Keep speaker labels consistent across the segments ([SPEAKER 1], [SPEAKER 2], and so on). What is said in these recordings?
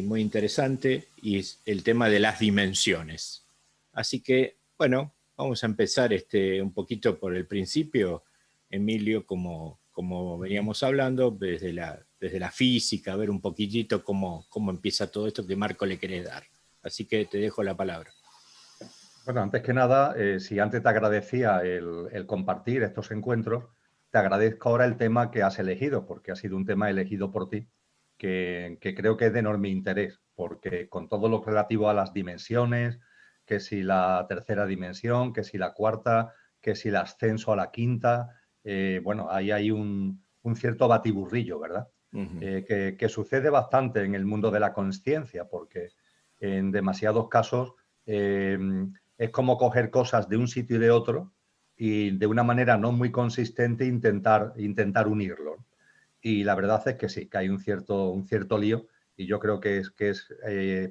[SPEAKER 1] muy interesante y es el tema de las dimensiones. Así que, bueno, vamos a empezar un poquito por el principio, Emilio, como veníamos hablando, desde la física, a ver un poquitito cómo empieza todo esto, qué marco le querés dar. Así que te dejo la palabra.
[SPEAKER 2] Bueno, antes que nada, si antes te agradecía el compartir estos encuentros, te agradezco ahora el tema que has elegido, porque ha sido un tema elegido por ti, que creo que es de enorme interés, porque con todo lo relativo a las dimensiones, que si la tercera dimensión, que si la cuarta, que si el ascenso a la quinta, bueno, ahí hay un cierto batiburrillo, ¿verdad? Que sucede bastante en el mundo de la consciencia, porque en demasiados casos es como coger cosas de un sitio y de otro y de una manera no muy consistente intentar unirlo. Y la verdad es que sí, que hay un cierto lío y yo creo que es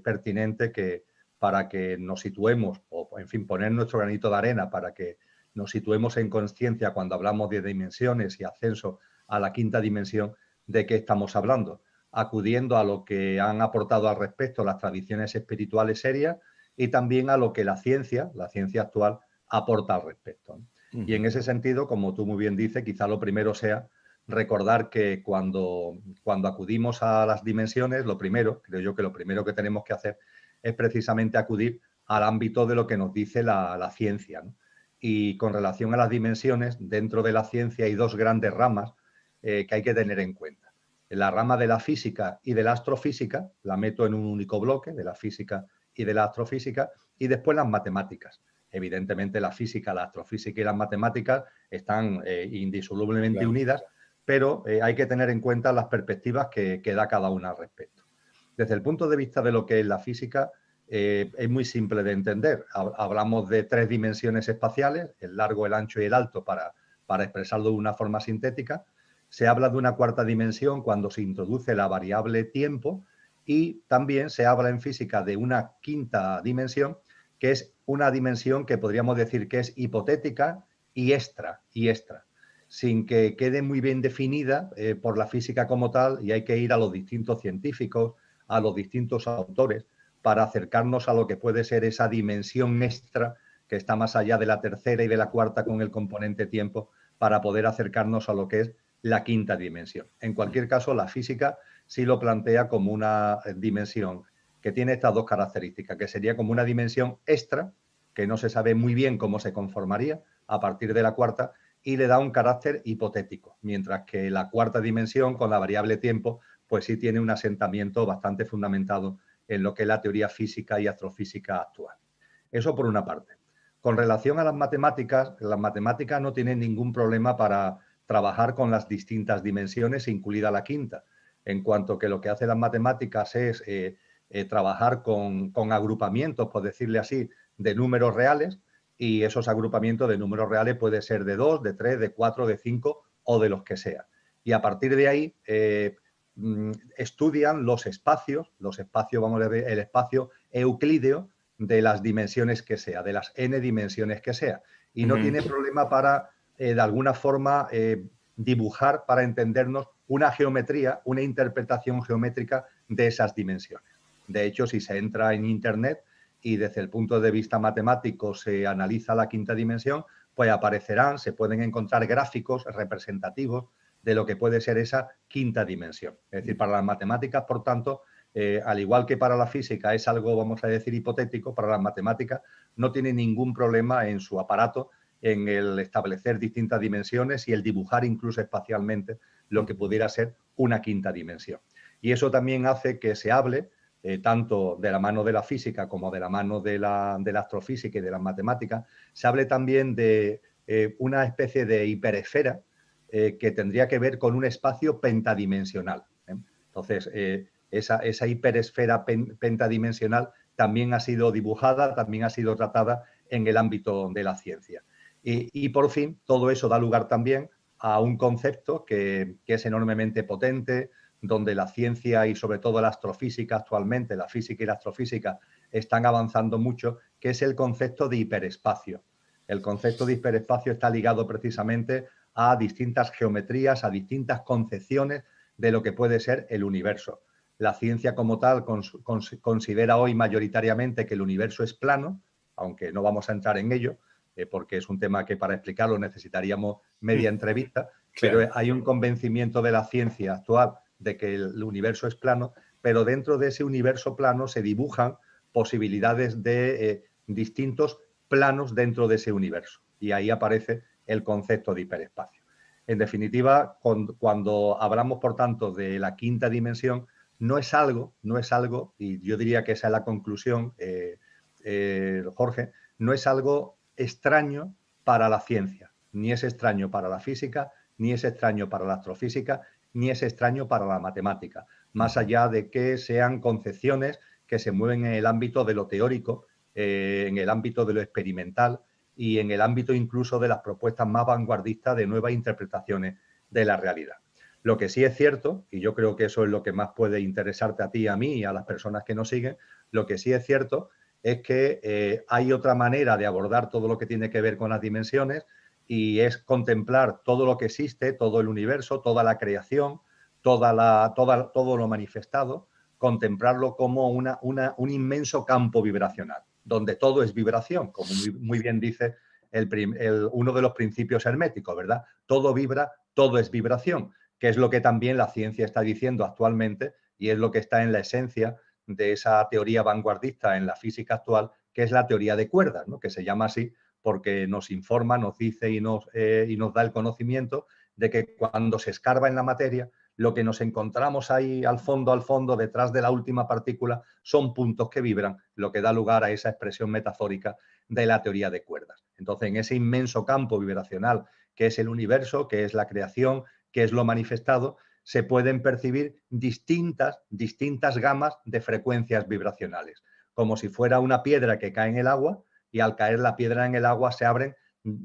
[SPEAKER 2] pertinente que para que nos situemos, o en fin, poner nuestro granito de arena para que nos situemos en conciencia cuando hablamos de dimensiones y ascenso a la quinta dimensión, de qué estamos hablando, acudiendo a lo que han aportado al respecto las tradiciones espirituales serias y también a lo que la ciencia actual, aporta al respecto. Y en ese sentido, como tú muy bien dices, quizá lo primero sea recordar que cuando acudimos a las dimensiones, creo yo que lo primero que tenemos que hacer es precisamente acudir al ámbito de lo que nos dice la ciencia, ¿no? Y con relación a las dimensiones, dentro de la ciencia hay dos grandes ramas que hay que tener en cuenta. La rama de la física y de la astrofísica, la meto en un único bloque, de la física y de la astrofísica, y después las matemáticas. Evidentemente la física, la astrofísica y las matemáticas están indisolublemente unidas, pero hay que tener en cuenta las perspectivas que da cada una al respecto. Desde el punto de vista de lo que es la física, es muy simple de entender. Hablamos de tres dimensiones espaciales, el largo, el ancho y el alto, para expresarlo de una forma sintética. Se habla de una cuarta dimensión cuando se introduce la variable tiempo y también se habla en física de una quinta dimensión, que es una dimensión que podríamos decir que es hipotética y extra, sin que quede muy bien definida por la física como tal, y hay que ir a los distintos científicos, a los distintos autores, para acercarnos a lo que puede ser esa dimensión extra que está más allá de la tercera y de la cuarta con el componente tiempo, para poder acercarnos a lo que es la quinta dimensión. En cualquier caso, la física sí lo plantea como una dimensión que tiene estas dos características, que sería como una dimensión extra, que no se sabe muy bien cómo se conformaría a partir de la cuarta, y le da un carácter hipotético, mientras que la cuarta dimensión, con la variable tiempo, pues sí tiene un asentamiento bastante fundamentado en lo que es la teoría física y astrofísica actual. Eso por una parte. Con relación a las matemáticas no tienen ningún problema para trabajar con las distintas dimensiones, incluida la quinta, en cuanto que lo que hace las matemáticas es trabajar con agrupamientos, por decirle así, de números reales, y esos agrupamientos de números reales puede ser de 2, de 3, de 4, de 5 o de los que sea. Y a partir de ahí estudian los espacios, vamos a ver, el espacio euclídeo de las dimensiones que sea, de las n dimensiones que sea. Y no tiene problema para, de alguna forma, dibujar, para entendernos, una geometría, una interpretación geométrica de esas dimensiones. De hecho, si se entra en Internet y desde el punto de vista matemático se analiza la quinta dimensión, pues aparecerán, se pueden encontrar gráficos representativos de lo que puede ser esa quinta dimensión. Es decir, para las matemáticas, por tanto, al igual que para la física es algo, vamos a decir, hipotético, para las matemáticas no tiene ningún problema en su aparato en el establecer distintas dimensiones y el dibujar incluso espacialmente lo que pudiera ser una quinta dimensión. Y eso también hace que se hable tanto de la mano de la física como de la mano de la astrofísica y de las matemáticas, se hable también de una especie de hiperesfera que tendría que ver con un espacio pentadimensional. Entonces, esa hiperesfera pentadimensional también ha sido dibujada, también ha sido tratada en el ámbito de la ciencia. Y por fin, todo eso da lugar también a un concepto que es enormemente potente, donde la ciencia y sobre todo la astrofísica actualmente, la física y la astrofísica, están avanzando mucho, que es el concepto de hiperespacio. El concepto de hiperespacio está ligado precisamente a distintas geometrías, a distintas concepciones de lo que puede ser el universo. La ciencia como tal considera hoy mayoritariamente que el universo es plano, aunque no vamos a entrar en ello, porque es un tema que para explicarlo necesitaríamos media entrevista,
[SPEAKER 1] Claro.
[SPEAKER 2] pero hay un convencimiento de la ciencia actual de que el universo es plano, pero dentro de ese universo plano se dibujan posibilidades de distintos planos dentro de ese universo. Y ahí aparece el concepto de hiperespacio. En definitiva, cuando hablamos, por tanto, de la quinta dimensión, no es algo, y yo diría que esa es la conclusión, Jorge, no es algo extraño para la ciencia, ni es extraño para la física, ni es extraño para la astrofísica, ni es extraño para la matemática, más allá de que sean concepciones que se mueven en el ámbito de lo teórico, en el ámbito de lo experimental y en el ámbito incluso de las propuestas más vanguardistas de nuevas interpretaciones de la realidad. Lo que sí es cierto, y yo creo que eso es lo que más puede interesarte a ti, a mí y a las personas que nos siguen, lo que sí es cierto es que hay otra manera de abordar todo lo que tiene que ver con las dimensiones y es contemplar todo lo que existe, todo el universo, toda la creación, todo lo manifestado, contemplarlo como un inmenso campo vibracional, donde todo es vibración, como muy bien dice uno de los principios herméticos, ¿verdad? Todo vibra, todo es vibración, que es lo que también la ciencia está diciendo actualmente y es lo que está en la esencia de esa teoría vanguardista en la física actual, que es la teoría de cuerdas, ¿no? Que se llama así porque nos informa, nos dice y nos da el conocimiento de que cuando se escarba en la materia, lo que nos encontramos ahí al fondo, detrás de la última partícula, son puntos que vibran, lo que da lugar a esa expresión metafórica de la teoría de cuerdas. Entonces, en ese inmenso campo vibracional que es el universo, que es la creación, que es lo manifestado, se pueden percibir distintas gamas de frecuencias vibracionales, como si fuera una piedra que cae en el agua y al caer la piedra en el agua se abren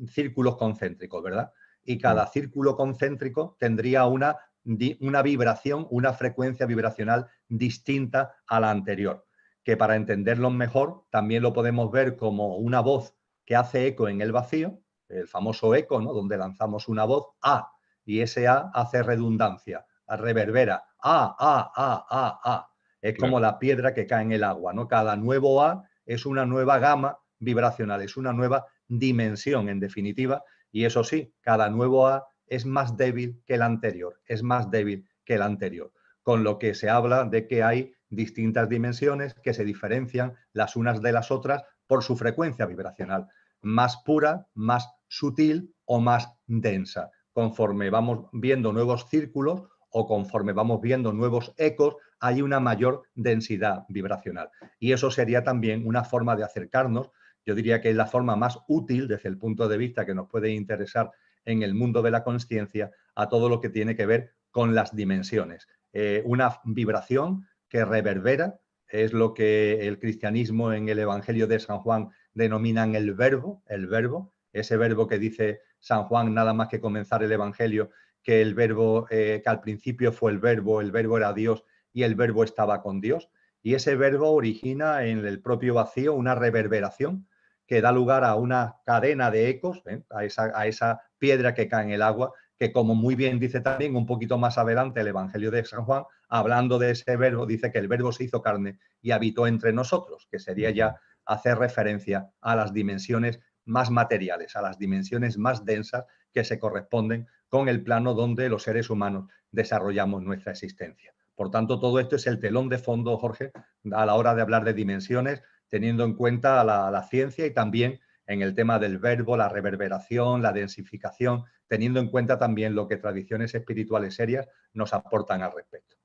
[SPEAKER 2] círculos concéntricos, ¿verdad? Y cada círculo concéntrico tendría una vibración, una frecuencia vibracional distinta a la anterior, que para entenderlo mejor también lo podemos ver como una voz que hace eco en el vacío, el famoso eco, ¿no? Donde lanzamos una voz A y ese A hace redundancia, reverbera, A. Es como la piedra que cae en el agua, ¿no? Cada nuevo A es una nueva gama vibracional, es una nueva dimensión, en definitiva, y eso sí, cada nuevo A es más débil que el anterior, con lo que se habla de que hay distintas dimensiones que se diferencian las unas de las otras por su frecuencia vibracional, más pura, más sutil o más densa. Conforme vamos viendo nuevos círculos o conforme vamos viendo nuevos ecos, hay una mayor densidad vibracional. Y eso sería también una forma de acercarnos, yo diría que es la forma más útil desde el punto de vista que nos puede interesar en el mundo de la consciencia, a todo lo que tiene que ver con las dimensiones. Una vibración que reverbera es lo que el cristianismo en el Evangelio de San Juan denominan el verbo, ese verbo que dice San Juan nada más que comenzar el Evangelio, que el verbo, que al principio fue el verbo era Dios y el verbo estaba con Dios. Y ese verbo origina en el propio vacío una reverberación que da lugar a una cadena de ecos, a esa piedra que cae en el agua, que como muy bien dice también un poquito más adelante el Evangelio de San Juan, hablando de ese verbo, dice que el verbo se hizo carne y habitó entre nosotros, que sería ya hacer referencia a las dimensiones más materiales, a las dimensiones más densas que se corresponden con el plano donde los seres humanos desarrollamos nuestra existencia. Por tanto, todo esto es el telón de fondo, Jorge, a la hora de hablar de dimensiones, teniendo en cuenta la ciencia y también en el tema del verbo, la reverberación, la densificación, teniendo en cuenta también lo que tradiciones espirituales serias nos aportan al respecto.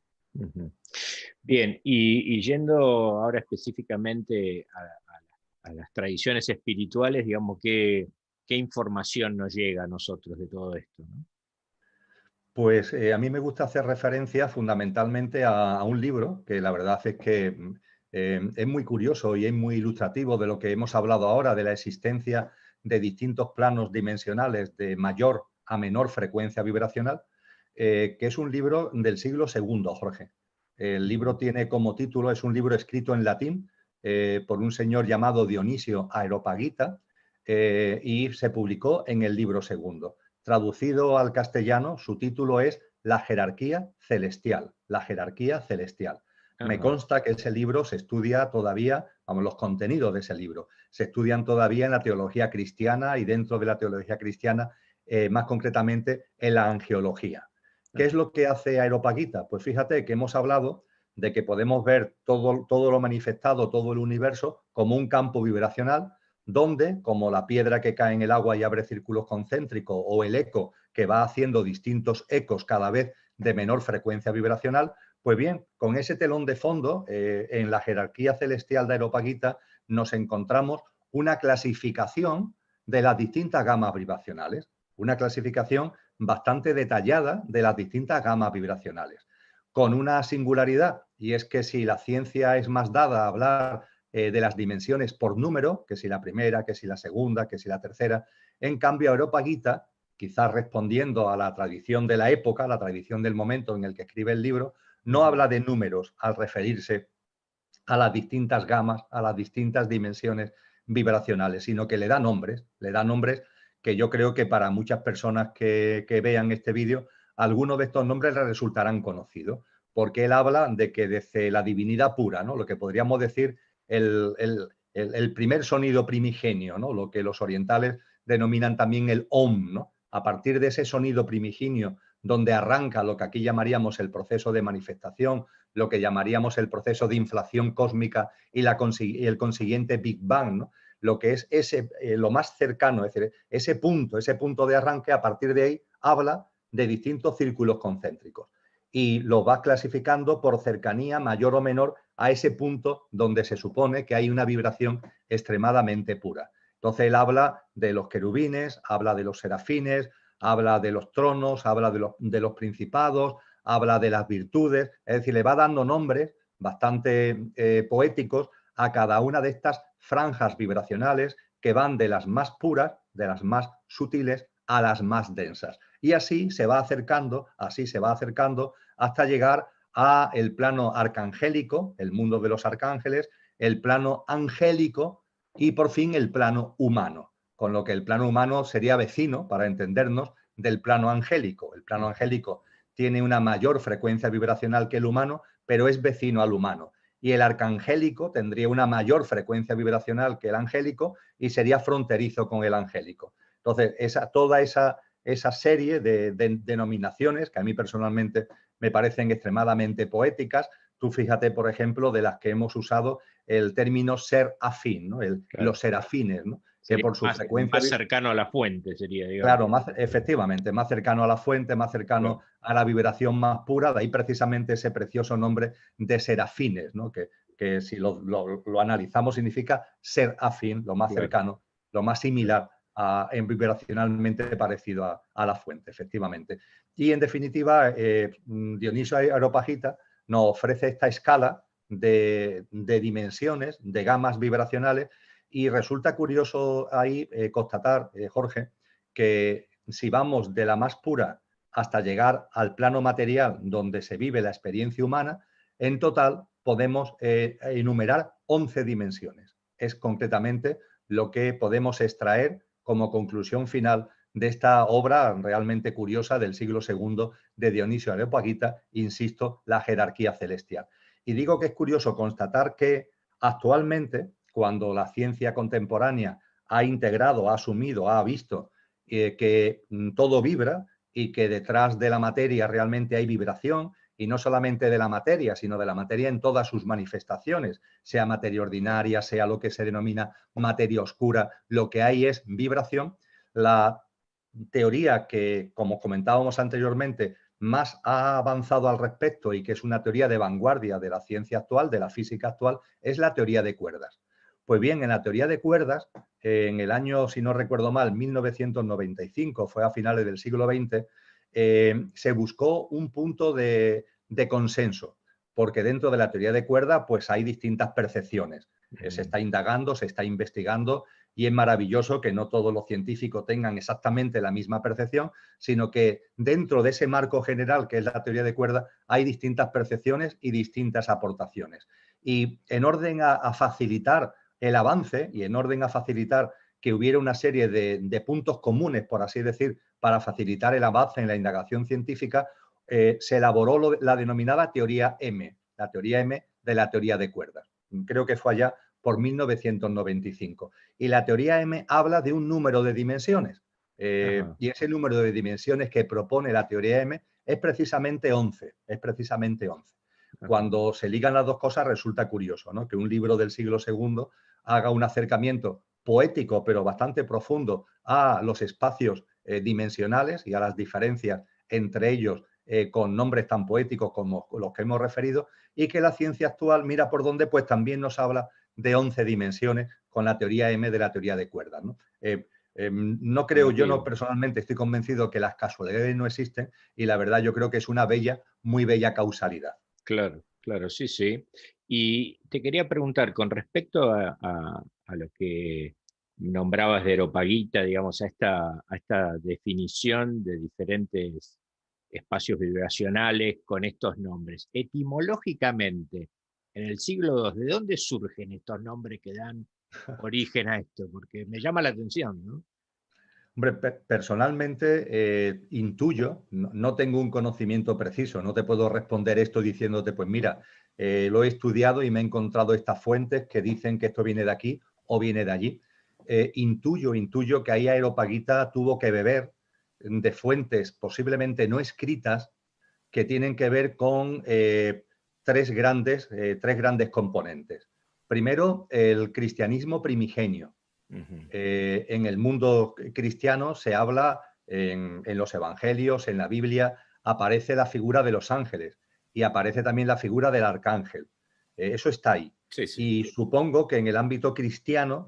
[SPEAKER 1] Bien, y yendo ahora específicamente a las tradiciones espirituales, digamos, ¿qué información nos llega a nosotros de todo esto, ¿no?
[SPEAKER 2] Pues a mí me gusta hacer referencia fundamentalmente a un libro que la verdad es que es muy curioso y es muy ilustrativo de lo que hemos hablado ahora, de la existencia de distintos planos dimensionales de mayor a menor frecuencia vibracional, que es un libro del siglo II, Jorge. El libro tiene como título, es un libro escrito en latín por un señor llamado Dionisio Areopagita y se publicó en el libro segundo. Traducido al castellano, su título es La jerarquía celestial. La jerarquía celestial. Me consta que ese libro se estudia todavía, vamos, los contenidos de ese libro se estudian todavía en la teología cristiana y dentro de la teología cristiana, más concretamente en la angeología. ¿Qué es lo que hace Areopagita? Pues fíjate que hemos hablado de que podemos ver todo lo manifestado, todo el universo, como un campo vibracional, donde, como la piedra que cae en el agua y abre círculos concéntricos, o el eco que va haciendo distintos ecos cada vez de menor frecuencia vibracional, pues bien, con ese telón de fondo, en la jerarquía celestial de Areopagita, nos encontramos una clasificación de las distintas gamas vibracionales, una clasificación bastante detallada de las distintas gamas vibracionales, con una singularidad, y es que si la ciencia es más dada a hablar de las dimensiones por número, que si la primera, que si la segunda, que si la tercera, en cambio Areopagita, quizás respondiendo a la tradición de la época, a la tradición del momento en el que escribe el libro, no habla de números al referirse a las distintas gamas, a las distintas dimensiones vibracionales, sino que le da nombres que yo creo que para muchas personas que vean este vídeo, algunos de estos nombres les resultarán conocidos, porque él habla de que desde la divinidad pura, ¿no? Lo que podríamos decir el primer sonido primigenio, ¿no? Lo que los orientales denominan también el Om, ¿no? A partir de ese sonido primigenio, donde arranca lo que aquí llamaríamos el proceso de manifestación, lo que llamaríamos el proceso de inflación cósmica y el consiguiente Big Bang, ¿no? Lo que es lo más cercano, es decir, ese punto de arranque, a partir de ahí habla de distintos círculos concéntricos y lo va clasificando por cercanía mayor o menor a ese punto donde se supone que hay una vibración extremadamente pura. Entonces él habla de los querubines, habla de los serafines, habla de los tronos, habla de los principados, habla de las virtudes, es decir, le va dando nombres bastante poéticos a cada una de estas franjas vibracionales que van de las más puras, de las más sutiles, a las más densas. Y así se va acercando hasta llegar a el plano arcangélico, el mundo de los arcángeles, el plano angélico y por fin el plano humano, con lo que el plano humano sería vecino, para entendernos, del plano angélico. El plano angélico tiene una mayor frecuencia vibracional que el humano, pero es vecino al humano. Y el arcangélico tendría una mayor frecuencia vibracional que el angélico y sería fronterizo con el angélico. Entonces, toda esa serie de denominaciones que a mí personalmente me parecen extremadamente poéticas. Tú fíjate, por ejemplo, de las que hemos usado el término ser afín, ¿no? Claro. Los serafines, ¿no? Que por su frecuencia...
[SPEAKER 1] Más cercano a la fuente sería,
[SPEAKER 2] Claro,
[SPEAKER 1] digamos.
[SPEAKER 2] efectivamente, más cercano a la fuente, más cercano a la vibración más pura, de ahí precisamente ese precioso nombre de serafines, ¿no? Que si lo analizamos significa ser afín, lo más cercano, lo más similar vibracionalmente parecido a la fuente, efectivamente. Y en definitiva, Dionisio Areopagita nos ofrece esta escala de dimensiones, de gamas vibracionales, y resulta curioso ahí constatar, Jorge, que si vamos de la más pura hasta llegar al plano material donde se vive la experiencia humana, en total podemos enumerar 11 dimensiones. Es concretamente lo que podemos extraer como conclusión final de esta obra realmente curiosa del siglo II de Dionisio Areopagita, insisto, la jerarquía celestial. Y digo que es curioso constatar que actualmente, cuando la ciencia contemporánea ha integrado, ha asumido, ha visto que todo vibra y que detrás de la materia realmente hay vibración, y no solamente de la materia, sino de la materia en todas sus manifestaciones, sea materia ordinaria, sea lo que se denomina materia oscura, lo que hay es vibración. La teoría que, como comentábamos anteriormente, más ha avanzado al respecto y que es una teoría de vanguardia de la ciencia actual, de la física actual, es la teoría de cuerdas. Pues bien, en la teoría de cuerdas, en el año, si no recuerdo mal, 1995, fue a finales del siglo XX, se buscó un punto de consenso, porque dentro de la teoría de cuerda pues hay distintas percepciones. Se está indagando, se está investigando y es maravilloso que no todos los científicos tengan exactamente la misma percepción, sino que dentro de ese marco general que es la teoría de cuerda hay distintas percepciones y distintas aportaciones. Y en orden a facilitar el avance y en orden a facilitar que hubiera una serie de puntos comunes, por así decir, para facilitar el avance en la indagación científica, se elaboró la denominada teoría M. la teoría M de la teoría de cuerdas. Creo que fue allá por 1995. Y la teoría M habla de un número de dimensiones. Y ese número de dimensiones que propone la teoría M es precisamente 11. Es precisamente 11. Cuando se ligan las dos cosas resulta curioso, ¿no? Que un libro del siglo II haga un acercamiento poético, pero bastante profundo, a los espacios dimensionales y a las diferencias entre ellos con nombres tan poéticos como los que hemos referido, y que la ciencia actual mira por donde pues también nos habla de 11 dimensiones con la teoría M de la teoría de cuerdas, ¿no? No creo, yo no personalmente estoy convencido que las casualidades no existen, y la verdad yo creo que es una bella, muy bella causalidad.
[SPEAKER 1] Claro, claro, sí, sí. Y te quería preguntar, con respecto a lo que nombrabas de Areopagita, digamos, a esta definición de diferentes espacios vibracionales con estos nombres, etimológicamente, en el siglo II, ¿de dónde surgen estos nombres que dan origen a esto? Porque me llama la atención, ¿no?
[SPEAKER 2] Hombre, personalmente intuyo, no tengo un conocimiento preciso, no te puedo responder esto diciéndote, pues mira, lo he estudiado y me he encontrado estas fuentes que dicen que esto viene de aquí o viene de allí. Intuyo que ahí Areopagita tuvo que beber de fuentes posiblemente no escritas que tienen que ver con tres grandes componentes. Primero, el cristianismo primigenio. En el mundo cristiano se habla, en los evangelios, en la Biblia, aparece la figura de los ángeles y aparece también la figura del arcángel. Eso está ahí.
[SPEAKER 1] Sí, sí.
[SPEAKER 2] Y supongo que en el ámbito cristiano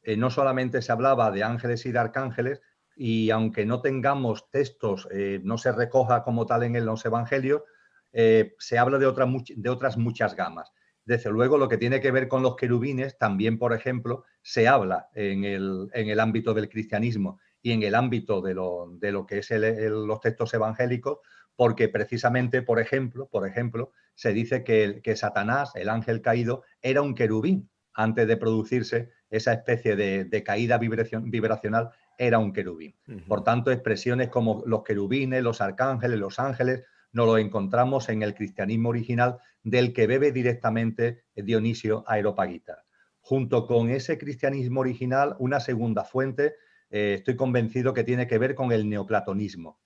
[SPEAKER 2] no solamente se hablaba de ángeles y de arcángeles, y aunque no tengamos textos, no se recoja como tal en los evangelios, se habla de otras muchas gamas. Desde luego, lo que tiene que ver con los querubines, también, por ejemplo, se habla en el ámbito del cristianismo y en el ámbito de lo que es los textos evangélicos, porque precisamente, por ejemplo, se dice que Satanás, el ángel caído, era un querubín. Antes de producirse esa especie de caída vibracional, era un querubín. Por tanto, expresiones como los querubines, los arcángeles, los ángeles, nos lo encontramos en el cristianismo original, del que bebe directamente Dionisio Areopagita. Junto con ese cristianismo original, una segunda fuente, estoy convencido que tiene que ver con el neoplatonismo.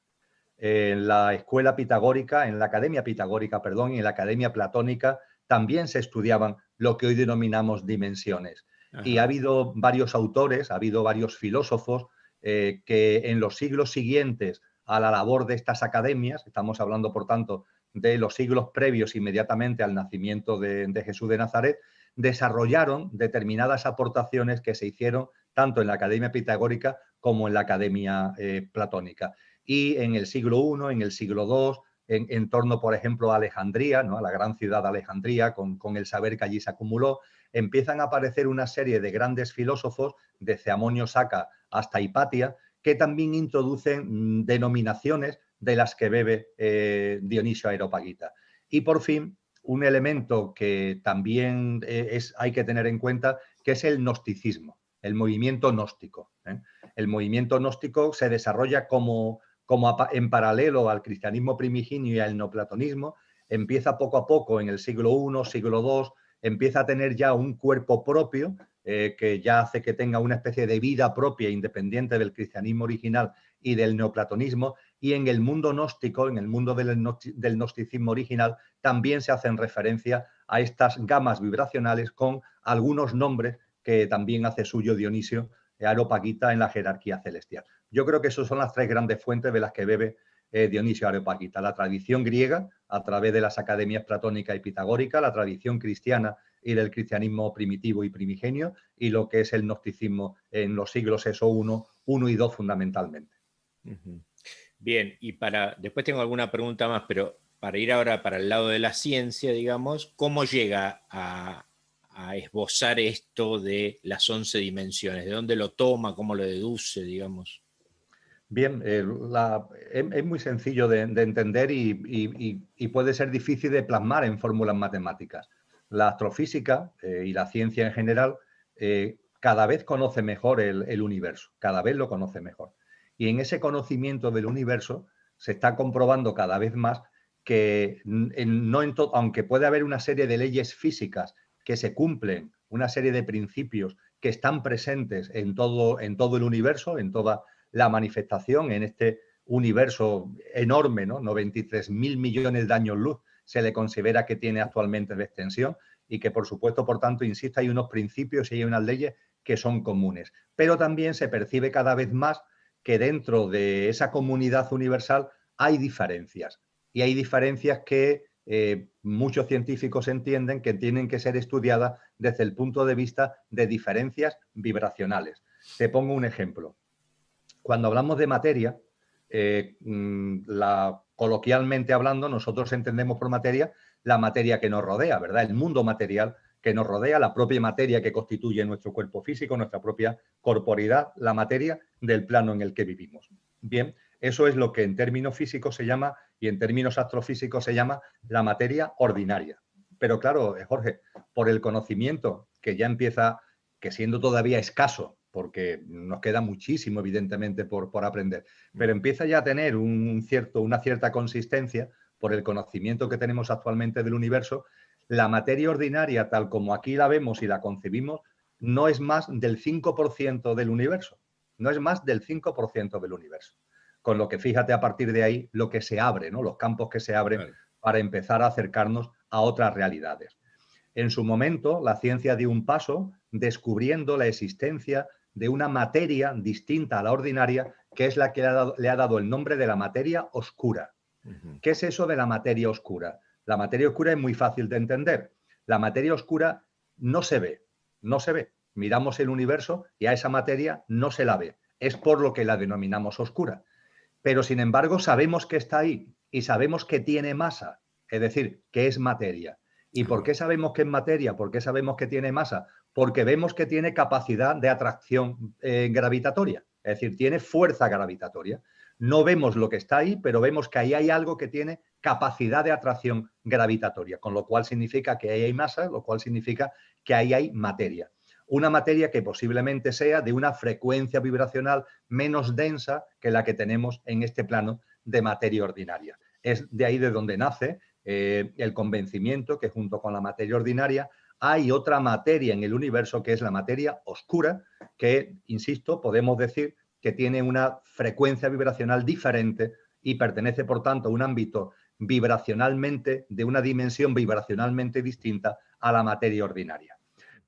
[SPEAKER 2] En la escuela pitagórica, en la academia pitagórica, perdón, y en la academia platónica también se estudiaban lo que hoy denominamos dimensiones.
[SPEAKER 1] Ajá.
[SPEAKER 2] Y ha habido varios autores, ha habido varios filósofos que en los siglos siguientes a la labor de estas academias, estamos hablando, por tanto, de los siglos previos inmediatamente al nacimiento de Jesús de Nazaret, desarrollaron determinadas aportaciones que se hicieron tanto en la academia pitagórica como en la academia platónica. Y en el siglo I, en el siglo II, en torno, por ejemplo, a Alejandría, ¿no? A la gran ciudad de Alejandría, con el saber que allí se acumuló, empiezan a aparecer una serie de grandes filósofos, de Ceamonio Saca hasta Hipatia, que también introducen denominaciones de las que bebe Dionisio Areopagita. Y por fin, un elemento que también hay que tener en cuenta, que es el gnosticismo, el movimiento gnóstico. El movimiento gnóstico se desarrolla como en paralelo al cristianismo primigenio y al neoplatonismo, empieza poco a poco en el siglo I, siglo II, empieza a tener ya un cuerpo propio, que ya hace que tenga una especie de vida propia independiente del cristianismo original y del neoplatonismo, y en el mundo gnóstico, en el mundo del gnosticismo original, también se hacen referencia a estas gamas vibracionales con algunos nombres que también hace suyo Dionisio Areopagita en la jerarquía celestial. Yo creo que esas son las tres grandes fuentes de las que bebe Dionisio Areopagita: la tradición griega a través de las academias platónica y pitagórica, la tradición cristiana y del cristianismo primitivo y primigenio, y lo que es el gnosticismo en los siglos I y II fundamentalmente.
[SPEAKER 1] Bien, y después tengo alguna pregunta más, pero para ir ahora para el lado de la ciencia, digamos, ¿cómo llega a esbozar esto de las 11 dimensiones? ¿De dónde lo toma? ¿Cómo lo deduce, digamos?
[SPEAKER 2] Bien, es muy sencillo de entender y puede ser difícil de plasmar en fórmulas matemáticas. La astrofísica y la ciencia en general cada vez conoce mejor el universo, cada vez lo conoce mejor. Y en ese conocimiento del universo se está comprobando cada vez más que aunque puede haber una serie de leyes físicas que se cumplen, una serie de principios que están presentes en todo el universo, en toda la manifestación, en este universo enorme, ¿no? 93.000 millones de años luz se le considera que tiene actualmente de extensión y que, por supuesto, por tanto, insisto, hay unos principios y hay unas leyes que son comunes. Pero también se percibe cada vez más que dentro de esa comunidad universal hay diferencias. Y hay diferencias que muchos científicos entienden que tienen que ser estudiadas desde el punto de vista de diferencias vibracionales. Te pongo un ejemplo. Cuando hablamos de materia, coloquialmente hablando, nosotros entendemos por materia la materia que nos rodea, ¿verdad? El mundo material que nos rodea, la propia materia que constituye nuestro cuerpo físico, nuestra propia corporeidad, la materia del plano en el que vivimos. Bien, eso es lo que en términos físicos se llama, y en términos astrofísicos se llama, la materia ordinaria. Pero claro, Jorge, por el conocimiento que ya empieza, que siendo todavía escaso, porque nos queda muchísimo, evidentemente, por aprender, pero empieza ya a tener una cierta consistencia por el conocimiento que tenemos actualmente del universo. La materia ordinaria, tal como aquí la vemos y la concebimos, no es más del 5% del universo. No es más del 5% del universo. Con lo que fíjate a partir de ahí lo que se abre, ¿no? Los campos que se abren, claro, para empezar a acercarnos a otras realidades. En su momento, la ciencia dio un paso descubriendo la existencia de una materia distinta a la ordinaria, que es la que le ha dado el nombre de la materia oscura. ¿Qué es eso de la materia oscura? La materia oscura es muy fácil de entender. La materia oscura no se ve, no se ve. Miramos el universo y a esa materia no se la ve. Es por lo que la denominamos oscura. Pero, sin embargo, sabemos que está ahí y sabemos que tiene masa, es decir, que es materia. ¿Y por qué sabemos que es materia? ¿Por qué sabemos que tiene masa? Porque vemos que tiene capacidad de atracción gravitatoria, es decir, tiene fuerza gravitatoria. No vemos lo que está ahí, pero vemos que ahí hay algo que tiene capacidad de atracción gravitatoria, con lo cual significa que ahí hay masa, lo cual significa que ahí hay materia. Una materia que posiblemente sea de una frecuencia vibracional menos densa que la que tenemos en este plano de materia ordinaria. Es de ahí de donde nace el convencimiento que junto con la materia ordinaria hay otra materia en el universo que es la materia oscura, que, insisto, podemos decir que tiene una frecuencia vibracional diferente y pertenece, por tanto, a un ámbito vibracionalmente, de una dimensión vibracionalmente distinta a la materia ordinaria.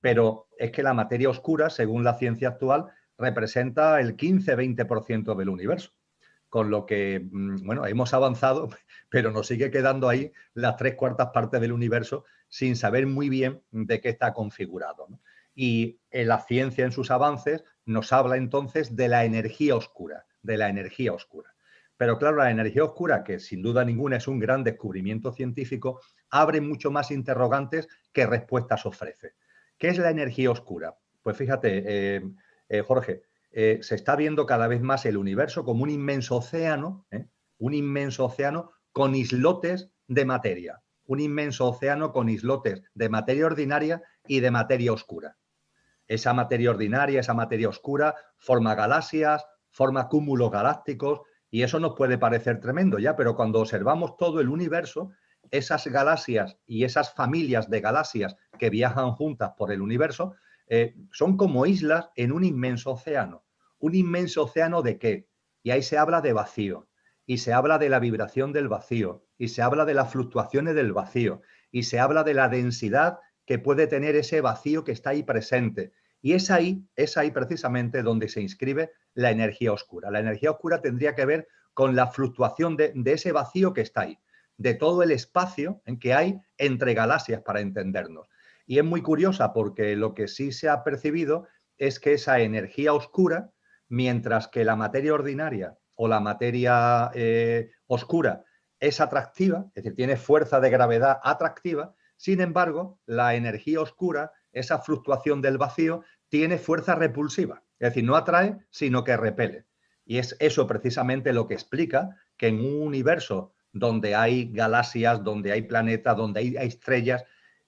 [SPEAKER 2] Pero es que la materia oscura, según la ciencia actual, representa el 15-20% del universo. Con lo que, bueno, hemos avanzado, pero nos sigue quedando ahí las 3/4 partes del universo sin saber muy bien de qué está configurado, ¿no? Y la ciencia en sus avances nos habla entonces de la energía oscura, de la energía oscura. Pero claro, la energía oscura, que sin duda ninguna es un gran descubrimiento científico, abre mucho más interrogantes que respuestas ofrece. ¿Qué es la energía oscura? Pues fíjate, Jorge, se está viendo cada vez más el universo como un inmenso océano con islotes de materia, un inmenso océano con islotes de materia ordinaria y de materia oscura. Esa materia ordinaria, esa materia oscura, forma galaxias, forma cúmulos galácticos, y eso nos puede parecer tremendo ya, pero cuando observamos todo el universo, esas galaxias y esas familias de galaxias que viajan juntas por el universo son como islas en un inmenso océano. ¿Un inmenso océano de qué? Y ahí se habla de vacío, y se habla de la vibración del vacío, y se habla de las fluctuaciones del vacío, y se habla de la densidad que puede tener ese vacío que está ahí presente. Y es ahí precisamente donde se inscribe la energía oscura. La energía oscura tendría que ver con la fluctuación de ese vacío que está ahí, de todo el espacio en que hay entre galaxias, para entendernos. Y es muy curiosa porque lo que sí se ha percibido es que esa energía oscura, mientras que la materia ordinaria o la materia oscura es atractiva, es decir, tiene fuerza de gravedad atractiva, sin embargo, la energía oscura, esa fluctuación del vacío, tiene fuerza repulsiva. Es decir, no atrae, sino que repele. Y es eso precisamente lo que explica que en un universo donde hay galaxias, donde hay planetas, donde hay estrellas,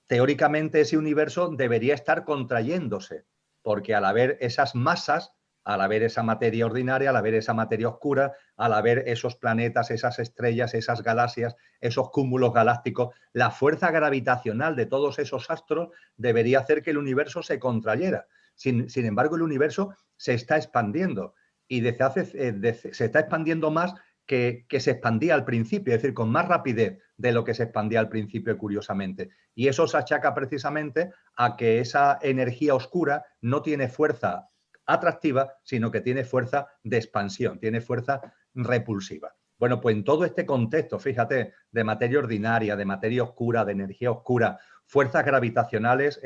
[SPEAKER 2] teóricamente ese universo debería estar contrayéndose, porque al haber esas masas al haber esa materia ordinaria, al haber esa materia oscura, al haber esos planetas, esas estrellas, esas galaxias, esos cúmulos galácticos, la fuerza gravitacional de todos esos astros debería hacer que el universo se contrayera. Sin embargo, el universo se está expandiendo y se está expandiendo más que se expandía al principio, es decir, con más rapidez de lo que se expandía al principio, curiosamente. Y eso se achaca precisamente a que esa energía oscura no tiene fuerza atractiva, sino que tiene fuerza de expansión, tiene fuerza repulsiva. Bueno, pues en todo este contexto, fíjate, de materia ordinaria, de materia oscura, de energía oscura, fuerzas gravitacionales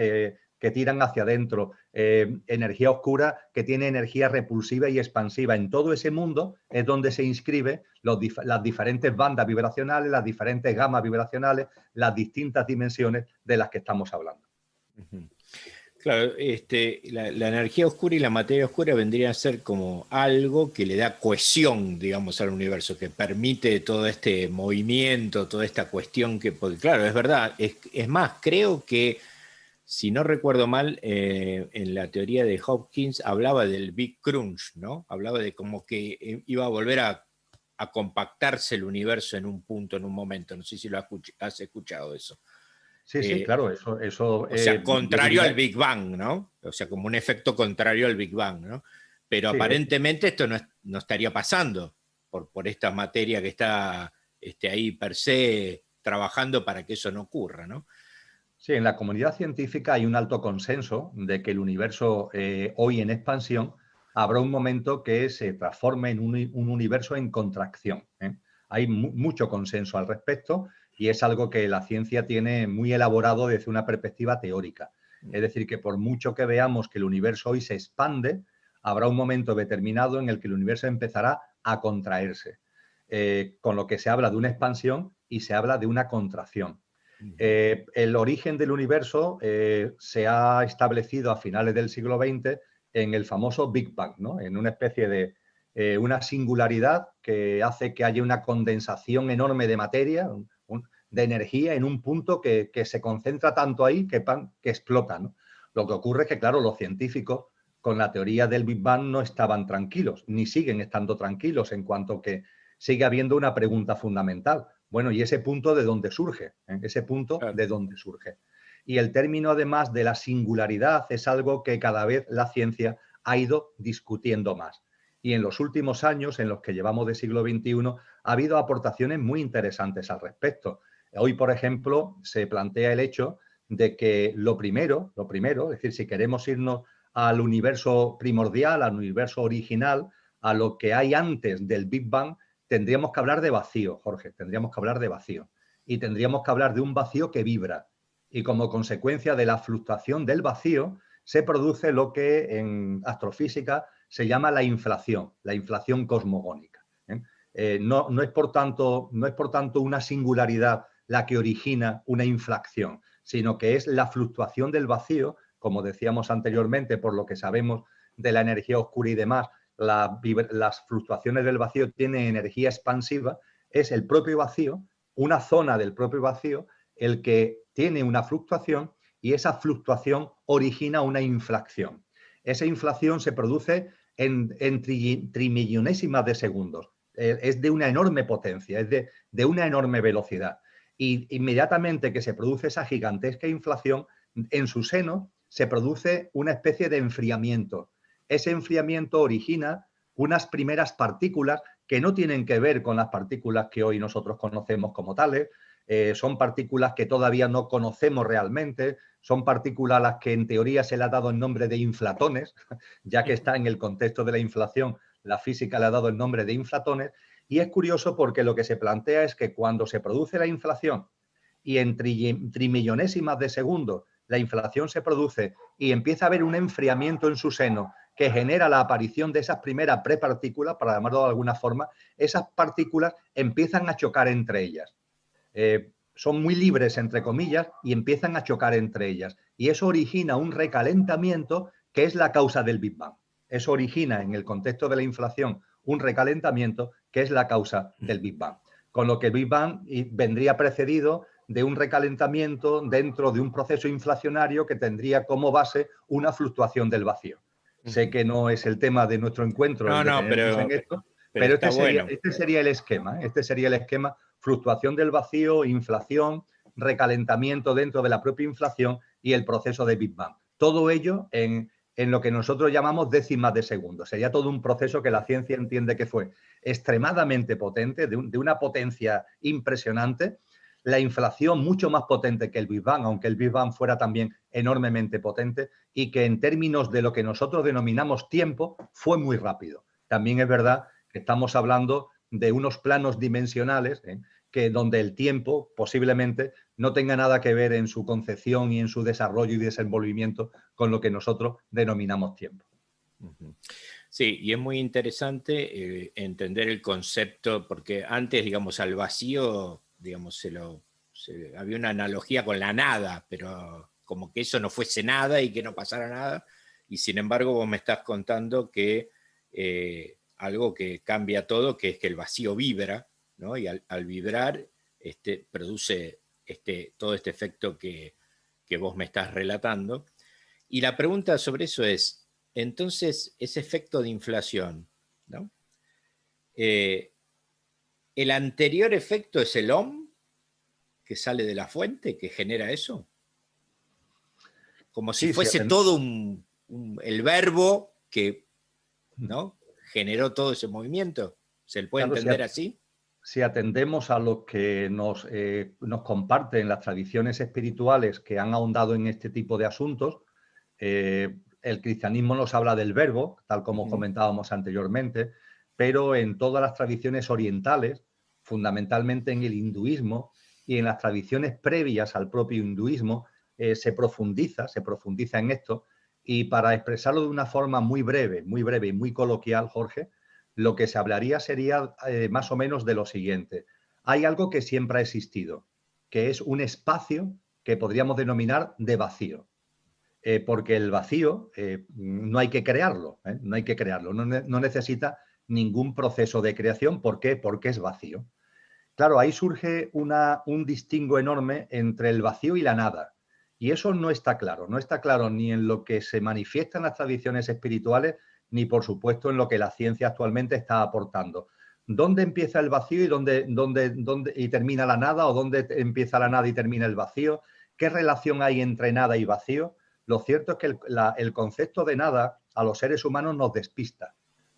[SPEAKER 2] que tiran hacia adentro, energía oscura que tiene energía repulsiva y expansiva. En todo ese mundo es donde se inscriben las diferentes bandas vibracionales, las diferentes gamas vibracionales, las distintas dimensiones de las que estamos hablando.
[SPEAKER 1] Claro, la energía oscura y la materia oscura vendrían a ser como algo que le da cohesión, digamos, al universo, que permite todo este movimiento, toda esta cuestión que, porque, claro, es verdad, es más, creo que, si no recuerdo mal, en la teoría de Hopkins hablaba del Big Crunch, ¿no? Hablaba de como que iba a volver a compactarse el universo en un punto, en un momento. No sé si has escuchado eso.
[SPEAKER 2] Sí, sí, claro, eso
[SPEAKER 1] O sea,
[SPEAKER 2] yo
[SPEAKER 1] contrario
[SPEAKER 2] diría...
[SPEAKER 1] al Big Bang, ¿no? O sea, como un efecto contrario al Big Bang, ¿no? Pero
[SPEAKER 2] Sí,
[SPEAKER 1] aparentemente esto no estaría pasando por esta materia que está ahí per se trabajando para que eso no ocurra, ¿no?
[SPEAKER 2] Sí, en la comunidad científica hay un alto consenso de que el universo hoy en expansión habrá un momento que se transforme en un universo en contracción. Hay mucho consenso al respecto y es algo que la ciencia tiene muy elaborado desde una perspectiva teórica. Es decir, que por mucho que veamos que el universo hoy se expande, habrá un momento determinado en el que el universo empezará a contraerse, con lo que se habla de una expansión y se habla de una contracción. El origen del universo se ha establecido a finales del siglo XX en el famoso Big Bang, ¿no? En una especie de una singularidad que hace que haya una condensación enorme de materia, de energía en un punto que se concentra tanto ahí que explota, ¿no? Lo que ocurre es que, claro, los científicos con la teoría del Big Bang no estaban tranquilos, ni siguen estando tranquilos, en cuanto que sigue habiendo una pregunta fundamental. Bueno, ¿y ese punto de dónde surge? Ese punto de dónde surge. Y el término, además de la singularidad, es algo que cada vez la ciencia ha ido discutiendo más. Y en los últimos años, en los que llevamos de siglo XXI, ha habido aportaciones muy interesantes al respecto. Hoy, por ejemplo, se plantea el hecho de que lo primero, es decir, si queremos irnos al universo primordial, al universo original, a lo que hay antes del Big Bang, tendríamos que hablar de vacío, Jorge, tendríamos que hablar de vacío. Y tendríamos que hablar de un vacío que vibra. Y como consecuencia de la fluctuación del vacío, se produce lo que en astrofísica se llama la inflación cosmogónica. No es por tanto una singularidad la que origina una inflación, sino que es la fluctuación del vacío, como decíamos anteriormente, por lo que sabemos de la energía oscura y demás, las fluctuaciones del vacío tienen energía expansiva, es el propio vacío, una zona del propio vacío, el que tiene una fluctuación y esa fluctuación origina una inflación. Esa inflación se produce en trimillonésimas de segundos. Es de una enorme potencia, es de una enorme velocidad. Y inmediatamente que se produce esa gigantesca inflación, en su seno se produce una especie de enfriamiento. Ese enfriamiento origina unas primeras partículas que no tienen que ver con las partículas que hoy nosotros conocemos como tales. Son partículas que todavía no conocemos realmente, son partículas a las que en teoría se le ha dado el nombre de inflatones, ya que está en el contexto de la inflación, la física le ha dado el nombre de inflatones, y es curioso porque lo que se plantea es que cuando se produce la inflación y en trimillonésimas de segundo la inflación se produce y empieza a haber un enfriamiento en su seno que genera la aparición de esas primeras prepartículas, para llamarlo de alguna forma, esas partículas empiezan a chocar entre ellas. Son muy libres, entre comillas, y empiezan a chocar entre ellas. Y eso origina un recalentamiento que es la causa del Big Bang. Eso origina, en el contexto de la inflación, un recalentamiento que es la causa del Big Bang. Con lo que el Big Bang vendría precedido de un recalentamiento dentro de un proceso inflacionario que tendría como base una fluctuación del vacío. Sé que no es el tema de nuestro encuentro el detenernos en esto, pero
[SPEAKER 1] está bueno.
[SPEAKER 2] Este sería el esquema, ¿eh? Este sería el esquema: fluctuación del vacío, inflación, recalentamiento dentro de la propia inflación y el proceso de Big Bang. Todo ello en lo que nosotros llamamos décimas de segundo. Sería todo un proceso que la ciencia entiende que fue extremadamente potente, de una potencia impresionante. La inflación mucho más potente que el Big Bang, aunque el Big Bang fuera también enormemente potente, y que en términos de lo que nosotros denominamos tiempo, fue muy rápido. También es verdad que estamos hablando de unos planos dimensionales, que donde el tiempo posiblemente no tenga nada que ver en su concepción y en su desarrollo y desenvolvimiento con lo que nosotros denominamos tiempo.
[SPEAKER 1] Sí, y es muy interesante entender el concepto, porque antes, digamos, al vacío, digamos, había una analogía con la nada, pero como que eso no fuese nada y que no pasara nada, y sin embargo vos me estás contando que algo que cambia todo, que es que el vacío vibra, ¿no? Y al vibrar produce todo este efecto que vos me estás relatando. Y la pregunta sobre eso es, entonces, ese efecto de inflación, ¿no? ¿El anterior efecto es el OM que sale de la fuente, que genera eso? Como si fuese todo el verbo que, ¿no?, generó todo ese movimiento. ¿Se le puede entender así?
[SPEAKER 2] Si atendemos a lo que nos comparten las tradiciones espirituales que han ahondado en este tipo de asuntos, el cristianismo nos habla del verbo, tal como comentábamos anteriormente, pero en todas las tradiciones orientales, fundamentalmente en el hinduismo y en las tradiciones previas al propio hinduismo, se profundiza en esto. Y para expresarlo de una forma muy breve y muy coloquial, Jorge, lo que se hablaría sería más o menos de lo siguiente. Hay algo que siempre ha existido, que es un espacio que podríamos denominar de vacío. Porque el vacío no hay que crearlo, no hay que crearlo, no necesita ningún proceso de creación. ¿Por qué? Porque es vacío. Claro, ahí surge un distingo enorme entre el vacío y la nada. Y eso no está claro ni en lo que se manifiesta en las tradiciones espirituales, ni por supuesto en lo que la ciencia actualmente está aportando. ¿Dónde empieza el vacío y dónde termina la nada? ¿O dónde empieza la nada y termina el vacío? ¿Qué relación hay entre nada y vacío? Lo cierto es que el concepto de nada a los seres humanos nos despista,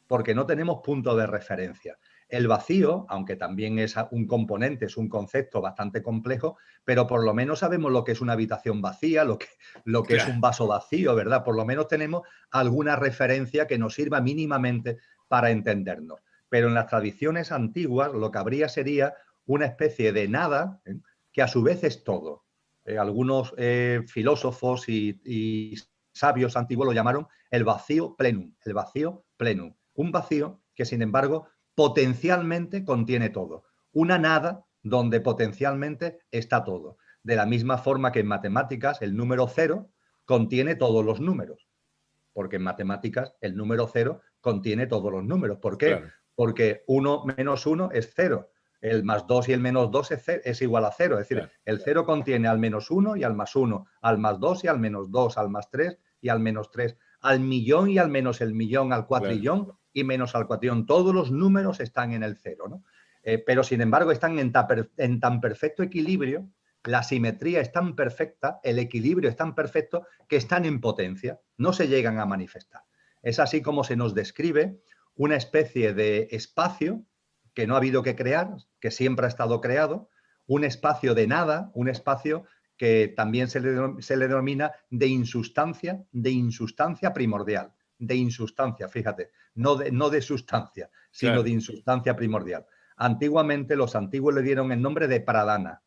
[SPEAKER 2] porque no tenemos punto de referencia. El vacío, aunque también es un componente, es un concepto bastante complejo, pero por lo menos sabemos lo que es una habitación vacía, lo que es un vaso vacío, ¿verdad? Por lo menos tenemos alguna referencia que nos sirva mínimamente para entendernos. Pero en las tradiciones antiguas lo que habría sería una especie de nada, que a su vez es todo. Algunos filósofos y sabios antiguos lo llamaron el vacío plenum, un vacío que, sin embargo, potencialmente contiene todo. Una nada donde potencialmente está todo. De la misma forma que en matemáticas el número 0 contiene todos los números. Porque en matemáticas el número 0 contiene todos los números. ¿Por qué? Claro. Porque 1 menos 1 es 0. El más 2 y el menos 2 es igual a 0. Es decir, claro, el 0 contiene al menos 1 y al más 1, al más 2 y al menos 2, al más 3 y al menos 3, al millón y al menos el millón, al cuatrillón, claro, y menos al cuatrillón. Todos los números están en el 0, ¿no? Pero sin embargo están en tan perfecto equilibrio, la simetría es tan perfecta, el equilibrio es tan perfecto que están en potencia, no se llegan a manifestar. Es así como se nos describe una especie de espacio que no ha habido que crear, que siempre ha estado creado, un espacio de nada, un espacio que también se le denomina de insustancia primordial. De insustancia, fíjate, no de sustancia, sino claro, de insustancia primordial. Antiguamente los antiguos le dieron el nombre de pradana,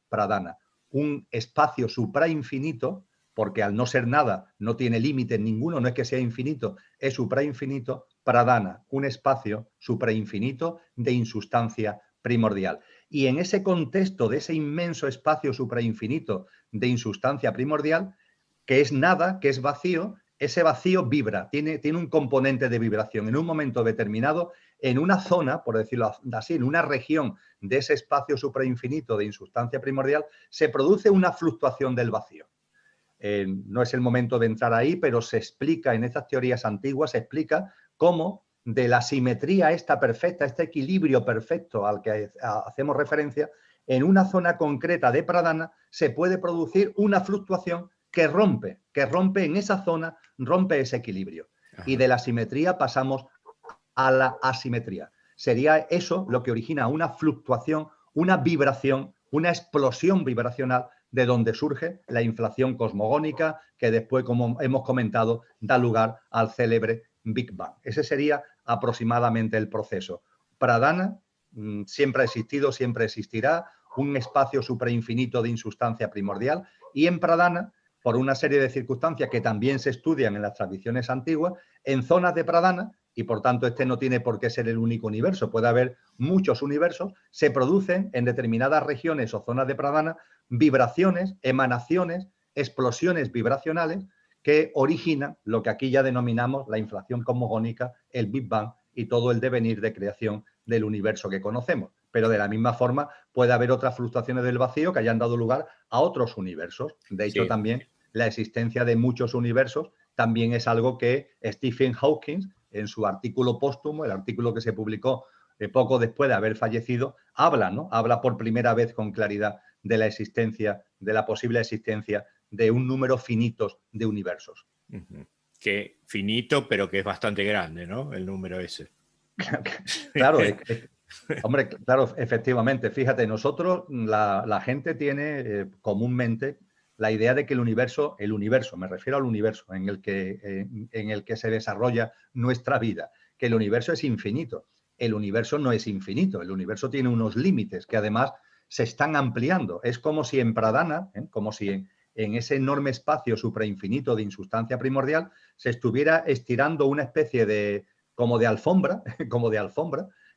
[SPEAKER 2] un espacio suprainfinito, porque al no ser nada no tiene límite ninguno, no es que sea infinito, es suprainfinito, pradana, un espacio suprainfinito de insustancia primordial. Y en ese contexto de ese inmenso espacio suprainfinito de insustancia primordial, que es nada, que es vacío, ese vacío vibra, tiene un componente de vibración. En un momento determinado, en una zona, por decirlo así, en una región de ese espacio suprainfinito de insustancia primordial, se produce una fluctuación del vacío. no es el momento de entrar ahí, pero se explica en estas teorías antiguas, se explica cómo de la simetría esta perfecta, este equilibrio perfecto al que hacemos referencia, en una zona concreta de Pradhana se puede producir una fluctuación que rompe en esa zona, rompe ese equilibrio.
[SPEAKER 1] Ajá.
[SPEAKER 2] Y de la simetría pasamos a la asimetría. Sería eso lo que origina una fluctuación, una vibración, una explosión vibracional de donde surge la inflación cosmogónica que después, como hemos comentado, da lugar al célebre Big Bang. Ese sería aproximadamente el proceso. Pradhana siempre ha existido, siempre existirá, un espacio suprainfinito de insustancia primordial, y en Pradhana, por una serie de circunstancias que también se estudian en las tradiciones antiguas, en zonas de Pradhana, y por tanto este no tiene por qué ser el único universo, puede haber muchos universos, se producen en determinadas regiones o zonas de Pradhana vibraciones, emanaciones, explosiones vibracionales que originan lo que aquí ya denominamos la inflación cosmogónica, el Big Bang y todo el devenir de creación del universo que conocemos. Pero de la misma forma puede haber otras fluctuaciones del vacío que hayan dado lugar a otros universos. De hecho, también la existencia de muchos universos también es algo que Stephen Hawking, en su artículo póstumo, el artículo que se publicó poco después de haber fallecido, habla, ¿no? Habla por primera vez con claridad de la existencia, de la posible existencia de un número finito de universos.
[SPEAKER 1] Que finito, pero que es bastante grande, ¿no? El número ese.
[SPEAKER 2] Claro, hombre, claro, efectivamente. Fíjate, nosotros, la gente tiene comúnmente la idea de que el universo, me refiero al universo en el que se desarrolla nuestra vida, que el universo es infinito. El universo no es infinito, el universo tiene unos límites que además se están ampliando. Es como si en Pradhana, como si en ese enorme espacio suprainfinito de insustancia primordial se estuviera estirando una especie de, como de alfombra,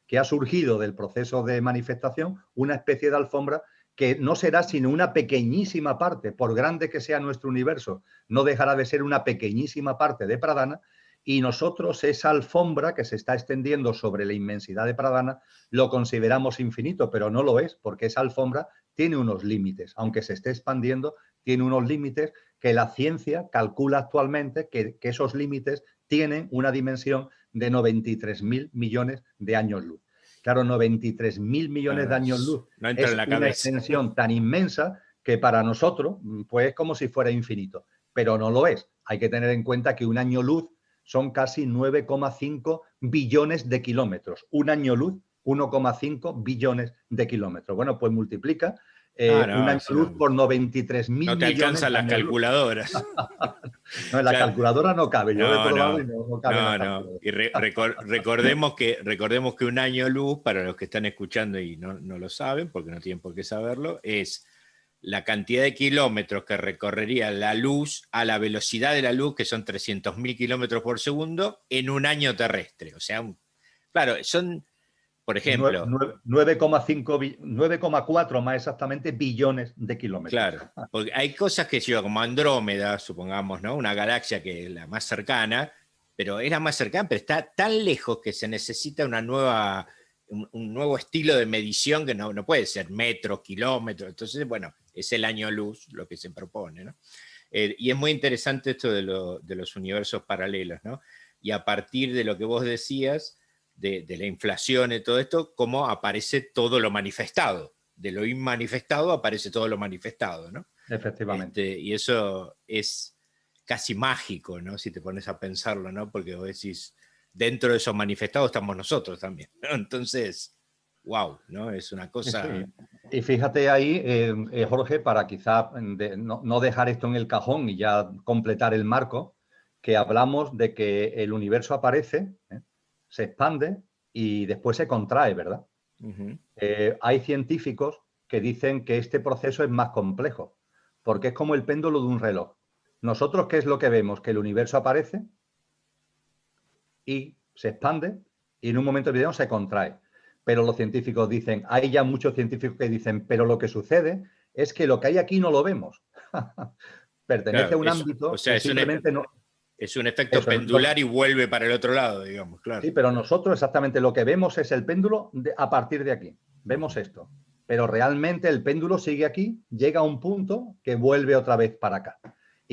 [SPEAKER 2] que ha surgido del proceso de manifestación, una especie de alfombra que no será sino una pequeñísima parte, por grande que sea nuestro universo, no dejará de ser una pequeñísima parte de Pradhana, y nosotros esa alfombra que se está extendiendo sobre la inmensidad de Pradhana lo consideramos infinito, pero no lo es, porque esa alfombra tiene unos límites, aunque se esté expandiendo, tiene unos límites que la ciencia calcula actualmente que esos límites tienen una dimensión de 93.000 millones de años luz. Claro, 93.000 millones de años luz
[SPEAKER 1] no entra en la cabeza.
[SPEAKER 2] Una extensión tan inmensa que para nosotros pues es como si fuera infinito, pero no lo es. Hay que tener en cuenta que un año luz son casi 9,5 billones de kilómetros. Un año luz, 1,5 billones de kilómetros. Bueno, pues multiplica un año luz por 93.000 millones.
[SPEAKER 1] No te alcanzan las calculadoras.
[SPEAKER 2] No, en la calculadora no cabe. Yo lo he probado y no cabe en la calculadora.
[SPEAKER 1] Y recordemos que un año luz, para los que están escuchando y no lo saben, porque no tienen por qué saberlo, es la cantidad de kilómetros que recorrería la luz a la velocidad de la luz, que son 300.000 kilómetros por segundo, en un año terrestre. O sea, claro, son, por ejemplo...
[SPEAKER 2] 9,4 más exactamente billones de kilómetros.
[SPEAKER 1] Claro, porque hay cosas que yo, como Andrómeda, supongamos, ¿no? Una galaxia que es la más cercana, pero es la más cercana, pero está tan lejos que se necesita un nuevo estilo de medición que no puede ser metros, kilómetros. Entonces, bueno, es el año luz lo que se propone, ¿no? Y es muy interesante esto de los universos paralelos, ¿no? Y a partir de lo que vos decías, de la inflación y todo esto, cómo aparece todo lo manifestado. De lo inmanifestado aparece todo lo manifestado, ¿no?
[SPEAKER 2] Efectivamente.
[SPEAKER 1] Y eso es casi mágico, ¿no? Si te pones a pensarlo, ¿no? Porque vos decís, dentro de esos manifestados estamos nosotros también, ¿no? Entonces, wow, ¿no? Es una cosa...
[SPEAKER 2] Sí. Y fíjate ahí, Jorge, para quizá no dejar esto en el cajón y ya completar el marco, que hablamos de que el universo aparece, se expande y después se contrae, ¿verdad? Hay científicos que dicen que este proceso es más complejo, porque es como el péndulo de un reloj. Nosotros, ¿qué es lo que vemos? Que el universo aparece y se expande y en un momento determinado se contrae. Pero los científicos dicen, hay ya muchos científicos que dicen, pero lo que sucede es que lo que hay aquí no lo vemos. Pertenece a un ámbito,
[SPEAKER 1] o sea,
[SPEAKER 2] que simplemente no...
[SPEAKER 1] Es un efecto pendular y vuelve para el otro lado, digamos, claro.
[SPEAKER 2] Sí, pero nosotros exactamente lo que vemos es el péndulo a partir de aquí. Vemos esto. Pero realmente el péndulo sigue aquí, llega a un punto que vuelve otra vez para acá.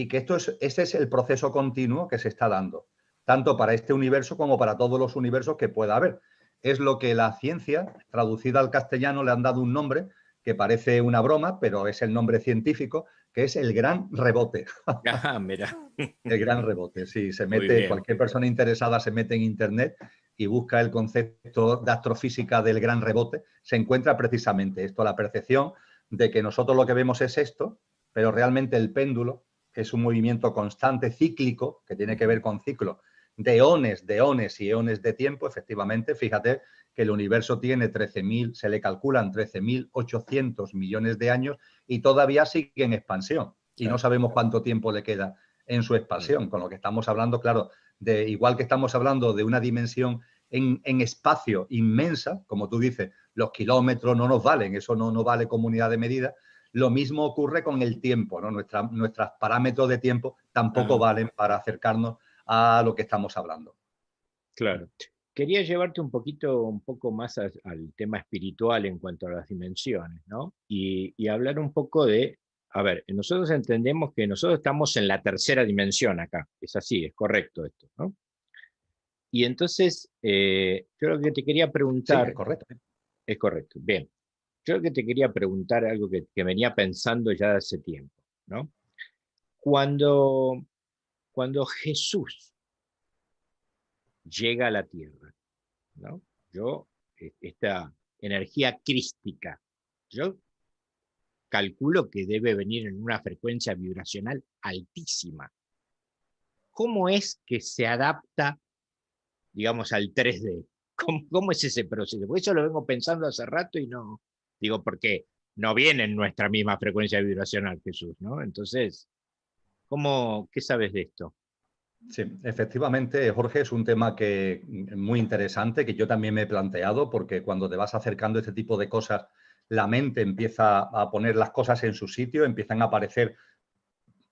[SPEAKER 2] y que ese es el proceso continuo que se está dando, tanto para este universo como para todos los universos que pueda haber. Es lo que la ciencia, traducida al castellano, le han dado un nombre que parece una broma, pero es el nombre científico, que es el gran rebote.
[SPEAKER 1] Ah, mira.
[SPEAKER 2] El gran rebote, sí.
[SPEAKER 1] Muy bien.
[SPEAKER 2] Cualquier persona interesada se mete en Internet y busca el concepto de astrofísica del gran rebote, se encuentra precisamente esto, la percepción de que nosotros lo que vemos es esto, pero realmente el péndulo es un movimiento constante, cíclico, que tiene que ver con ciclo de eones y eones de tiempo. Efectivamente, fíjate que el universo tiene 13.000, se le calculan 13.800 millones de años y todavía sigue en expansión. Y no sabemos cuánto tiempo le queda en su expansión, con lo que estamos hablando, claro, de igual que estamos hablando de una dimensión en espacio inmensa, como tú dices, los kilómetros no nos valen, eso no vale como unidad de medida. Lo mismo ocurre con el tiempo, ¿no? Nuestros parámetros de tiempo tampoco valen para acercarnos a lo que estamos hablando.
[SPEAKER 1] Claro. Quería llevarte un poco más al tema espiritual en cuanto a las dimensiones, ¿no? Y hablar un poco de, a ver, nosotros entendemos que nosotros estamos en la tercera dimensión acá, es así, es correcto esto, ¿no? Y entonces, yo lo que te quería
[SPEAKER 2] Sí, es
[SPEAKER 1] preguntar,
[SPEAKER 2] correcto.
[SPEAKER 1] es correcto, bien, yo lo que te quería preguntar, algo que venía pensando ya hace tiempo, ¿no? Cuando, cuando Jesús llega a la tierra, ¿no? Esta energía crística, yo calculo que debe venir en una frecuencia vibracional altísima. ¿Cómo es que se adapta, digamos, al 3D? ¿Cómo es ese proceso? Porque eso lo vengo pensando hace rato y no, digo, porque no viene en nuestra misma frecuencia vibracional, Jesús, ¿no? Entonces, ¿qué sabes de esto?
[SPEAKER 2] Sí, efectivamente, Jorge, es un tema que muy interesante, que yo también me he planteado, porque cuando te vas acercando a este tipo de cosas, la mente empieza a poner las cosas en su sitio, empiezan a aparecer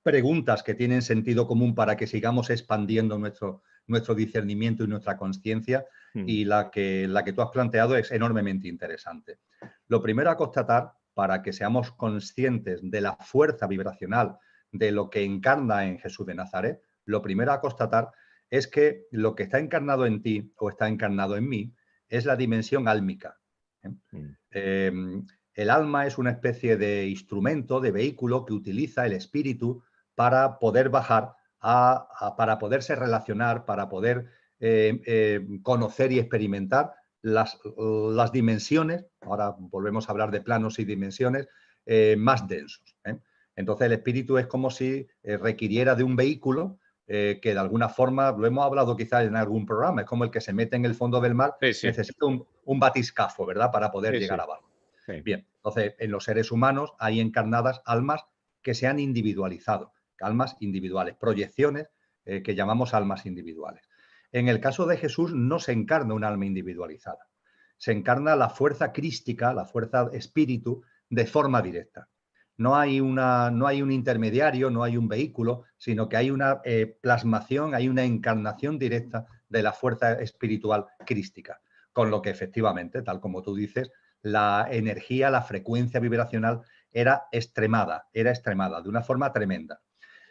[SPEAKER 2] preguntas que tienen sentido común para que sigamos expandiendo nuestro discernimiento y nuestra conciencia, y la que tú has planteado es enormemente interesante. Lo primero a constatar, para que seamos conscientes de la fuerza vibracional de lo que encarna en Jesús de Nazaret, lo primero a constatar es que lo que está encarnado en ti o está encarnado en mí es la dimensión álmica. Eh, el alma es una especie de instrumento, de vehículo que utiliza el espíritu para poder bajar, para poderse relacionar, para poder conocer y experimentar las dimensiones, ahora volvemos a hablar de planos y dimensiones, más densos. Entonces el espíritu es como si requiriera de un vehículo que de alguna forma, lo hemos hablado quizás en algún programa, es como el que se mete en el fondo del mar,
[SPEAKER 1] Sí, sí,
[SPEAKER 2] necesita un batiscafo, ¿verdad?, para poder
[SPEAKER 1] sí,
[SPEAKER 2] llegar
[SPEAKER 1] sí,
[SPEAKER 2] abajo.
[SPEAKER 1] sí.
[SPEAKER 2] Bien, entonces en los seres humanos hay encarnadas almas que se han individualizado, almas individuales, proyecciones que llamamos almas individuales. En el caso de Jesús no se encarna un alma individualizada, se encarna la fuerza crística, la fuerza espíritu, de forma directa. No hay un intermediario, no hay un vehículo, sino que hay una plasmación, hay una encarnación directa de la fuerza espiritual crística. Con lo que efectivamente, tal como tú dices, la energía, la frecuencia vibracional era extremada de una forma tremenda.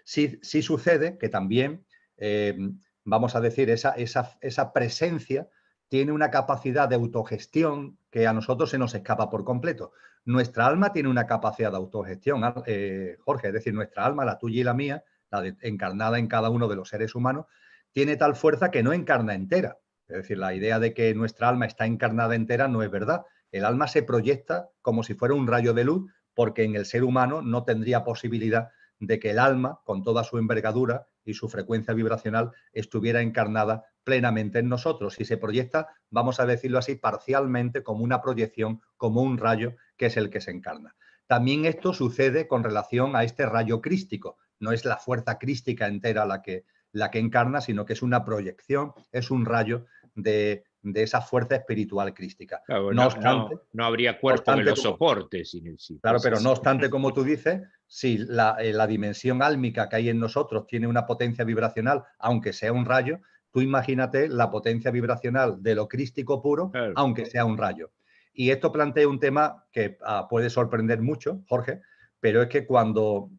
[SPEAKER 2] Sí, sí sucede que también, vamos a decir, esa presencia tiene una capacidad de autogestión que a nosotros se nos escapa por completo. Nuestra alma tiene una capacidad de autogestión, Jorge, es decir, nuestra alma, la tuya y la mía, encarnada en cada uno de los seres humanos, tiene tal fuerza que no encarna entera. Es decir, la idea de que nuestra alma está encarnada entera no es verdad. El alma se proyecta como si fuera un rayo de luz, porque en el ser humano no tendría posibilidad de que el alma, con toda su envergadura y su frecuencia vibracional, estuviera encarnada plenamente en nosotros. Y se proyecta, vamos a decirlo así, parcialmente, como una proyección, como un rayo, que es el que se encarna. También esto sucede con relación a este rayo crístico. No es la fuerza crística entera la que encarna, sino que es una proyección, es un rayo de esa fuerza espiritual crística.
[SPEAKER 1] Claro,
[SPEAKER 2] No obstante,
[SPEAKER 1] no habría cuerpo que lo soporte si
[SPEAKER 2] claro,
[SPEAKER 1] fuese
[SPEAKER 2] pero no
[SPEAKER 1] así.
[SPEAKER 2] obstante, como tú dices, si la dimensión álmica que hay en nosotros tiene una potencia vibracional, aunque sea un rayo, tú imagínate la potencia vibracional de lo crístico puro,
[SPEAKER 1] Claro.
[SPEAKER 2] aunque sea un rayo. Y esto plantea un tema que puede sorprender mucho, Jorge, pero es que cuando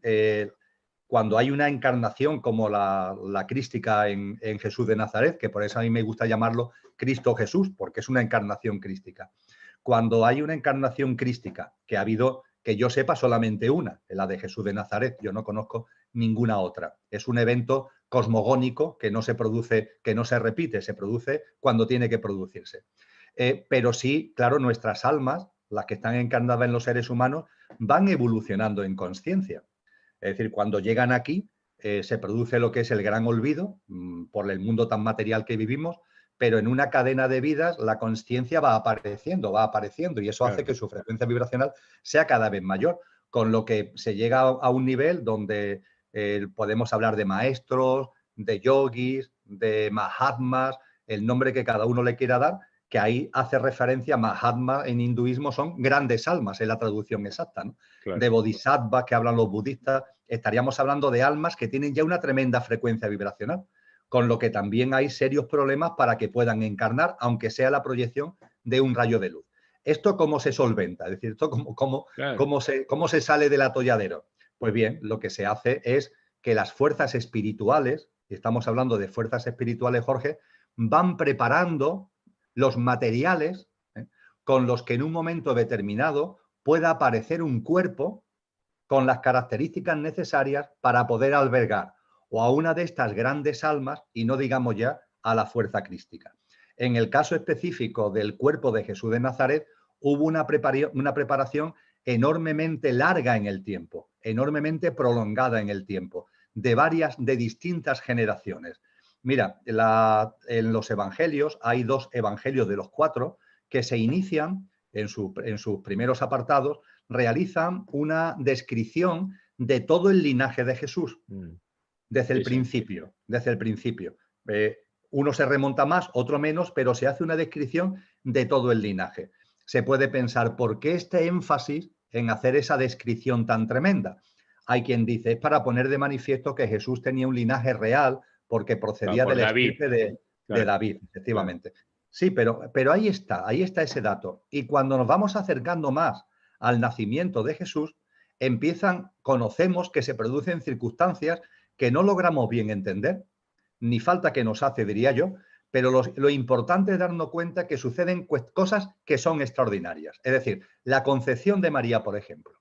[SPEAKER 2] cuando hay una encarnación como la crística en Jesús de Nazaret, que por eso a mí me gusta llamarlo Cristo Jesús, porque es una encarnación crística. Cuando hay una encarnación crística, que ha habido, que yo sepa, solamente una, la de Jesús de Nazaret, yo no conozco ninguna otra. Es un evento cosmogónico que no se produce, que no se repite, se produce cuando tiene que producirse. Pero sí, claro, nuestras almas, las que están encarnadas en los seres humanos, van evolucionando en consciencia. Es decir, cuando llegan aquí, se produce lo que es el gran olvido por el mundo tan material que vivimos, pero en una cadena de vidas la consciencia va apareciendo y eso hace que su frecuencia vibracional sea cada vez mayor, con lo que se llega a un nivel donde podemos hablar de maestros, de yogis, de mahatmas, el nombre que cada uno le quiera dar, que ahí hace referencia a Mahatma en hinduismo, son grandes almas, es la traducción exacta, ¿no? Claro. De bodhisattvas que hablan los budistas, estaríamos hablando de almas que tienen ya una tremenda frecuencia vibracional, con lo que también hay serios problemas para que puedan encarnar, aunque sea la proyección de un rayo de luz. ¿Esto cómo se solventa? Es decir, ¿esto cómo se sale del atolladero? Pues bien, lo que se hace es que las fuerzas espirituales, y estamos hablando de fuerzas espirituales, Jorge, van preparando los materiales con los que en un momento determinado pueda aparecer un cuerpo con las características necesarias para poder albergar o a una de estas grandes almas y no digamos ya a la fuerza crística. En el caso específico del cuerpo de Jesús de Nazaret hubo una preparación enormemente larga en el tiempo, enormemente prolongada en el tiempo, de distintas generaciones. Mira, en los evangelios hay 2 evangelios de los 4 que se inician en sus primeros apartados, realizan una descripción de todo el linaje de Jesús desde el principio. Uno se remonta más, otro menos, pero se hace una descripción de todo el linaje. Se puede pensar, ¿por qué este énfasis en hacer esa descripción tan tremenda? Hay quien dice, es para poner de manifiesto que Jesús tenía un linaje real porque procedía de la estirpe de David, efectivamente. Claro. Sí, pero ahí está ese dato. Y cuando nos vamos acercando más al nacimiento de Jesús, conocemos que se producen circunstancias que no logramos bien entender, ni falta que nos hace, diría yo, pero lo importante es darnos cuenta que suceden cosas que son extraordinarias. Es decir, la concepción de María, por ejemplo.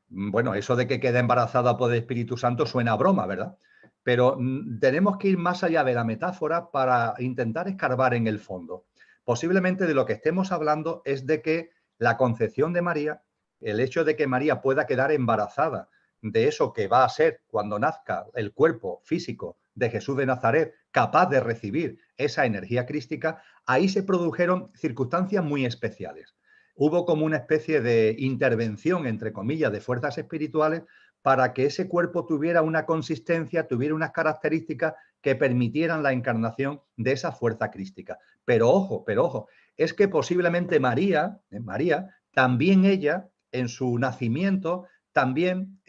[SPEAKER 2] Bueno, eso de que queda embarazada por el Espíritu Santo suena a broma, ¿verdad? Pero tenemos que ir más allá de la metáfora para intentar escarbar en el fondo. Posiblemente de lo que estemos hablando es de que la concepción de María, el hecho de que María pueda quedar embarazada de eso que va a ser cuando nazca el cuerpo físico de Jesús de Nazaret, capaz de recibir esa energía crística, ahí se produjeron circunstancias muy especiales. Hubo como una especie de intervención, entre comillas, de fuerzas espirituales para que ese cuerpo tuviera una consistencia, tuviera unas características que permitieran la encarnación de esa fuerza crística. Pero ojo, es que posiblemente María, también ella, en su nacimiento, también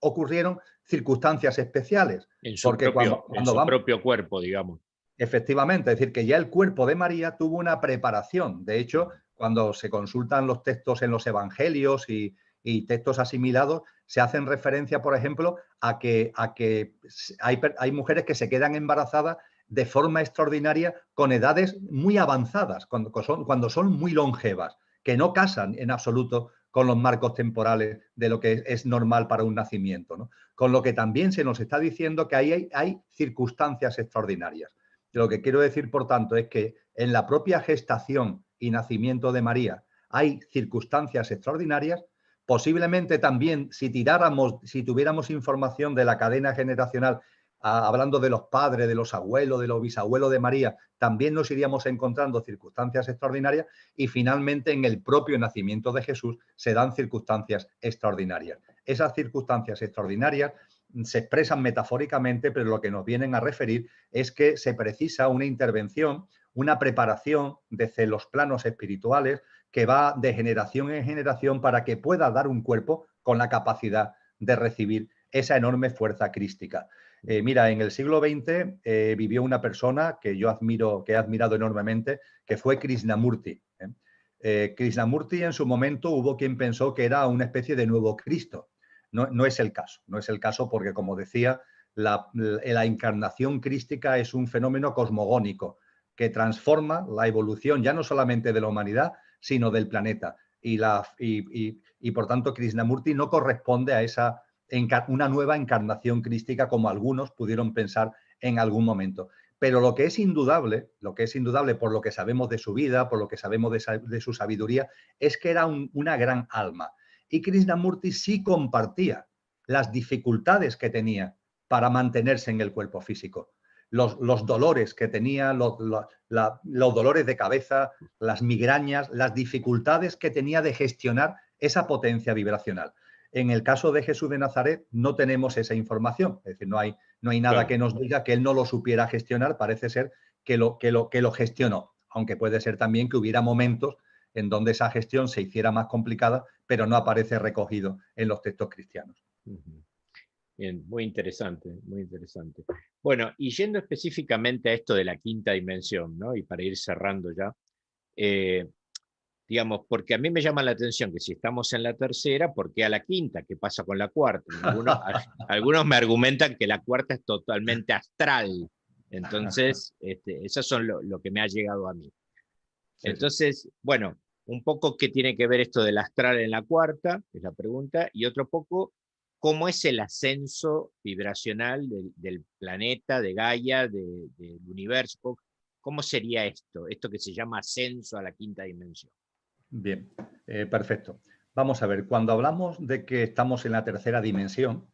[SPEAKER 2] ocurrieron circunstancias especiales.
[SPEAKER 1] En su propio cuerpo, digamos.
[SPEAKER 2] Efectivamente, es decir, que ya el cuerpo de María tuvo una preparación. De hecho, cuando se consultan los textos en los evangelios y textos asimilados, se hacen referencia, por ejemplo, a que hay mujeres que se quedan embarazadas de forma extraordinaria con edades muy avanzadas, cuando son muy longevas, que no casan en absoluto con los marcos temporales de lo que es normal para un nacimiento, ¿no? Con lo que también se nos está diciendo que ahí hay circunstancias extraordinarias. Lo que quiero decir, por tanto, es que en la propia gestación y nacimiento de María hay circunstancias extraordinarias. Posiblemente también, si tuviéramos información de la cadena generacional, hablando de los padres, de los abuelos, de los bisabuelos de María, también nos iríamos encontrando circunstancias extraordinarias y finalmente en el propio nacimiento de Jesús se dan circunstancias extraordinarias. Esas circunstancias extraordinarias se expresan metafóricamente, pero lo que nos vienen a referir es que se precisa una intervención, una preparación desde los planos espirituales que va de generación en generación para que pueda dar un cuerpo con la capacidad de recibir esa enorme fuerza crística. Mira, en el siglo XX vivió una persona que yo he admirado enormemente, que fue Krishnamurti. Krishnamurti en su momento hubo quien pensó que era una especie de nuevo Cristo. No es el caso. No es el caso porque, como decía, la encarnación crística es un fenómeno cosmogónico que transforma la evolución ya no solamente de la humanidad, sino del planeta. Y por tanto, Krishnamurti no corresponde a una nueva encarnación crística como algunos pudieron pensar en algún momento. Pero lo que es indudable por lo que sabemos de su vida, por lo que sabemos de su sabiduría, es que era una gran alma. Y Krishnamurti sí compartía las dificultades que tenía para mantenerse en el cuerpo físico. Los dolores que tenía, los dolores de cabeza, las migrañas, las dificultades que tenía de gestionar esa potencia vibracional. En el caso de Jesús de Nazaret no tenemos esa información, es decir, no hay nada que nos diga que él no lo supiera gestionar, parece ser que lo gestionó, aunque puede ser también que hubiera momentos en donde esa gestión se hiciera más complicada, pero no aparece recogido en los textos cristianos.
[SPEAKER 1] Bien, muy interesante, muy interesante. Bueno, y yendo específicamente a esto de la quinta dimensión, ¿no? Y para ir cerrando ya, digamos, porque a mí me llama la atención que si estamos en la tercera, ¿por qué a la quinta? ¿Qué pasa con la cuarta? Algunos me argumentan que la cuarta es totalmente astral. Entonces, eso son lo que me ha llegado a mí. Entonces, bueno, un poco qué tiene que ver esto del astral en la cuarta, es la pregunta, y otro poco cómo es el ascenso vibracional del planeta, de Gaia, del universo. ¿Cómo sería esto que se llama ascenso a la quinta dimensión?
[SPEAKER 2] Bien, perfecto. Vamos a ver, cuando hablamos de que estamos en la tercera dimensión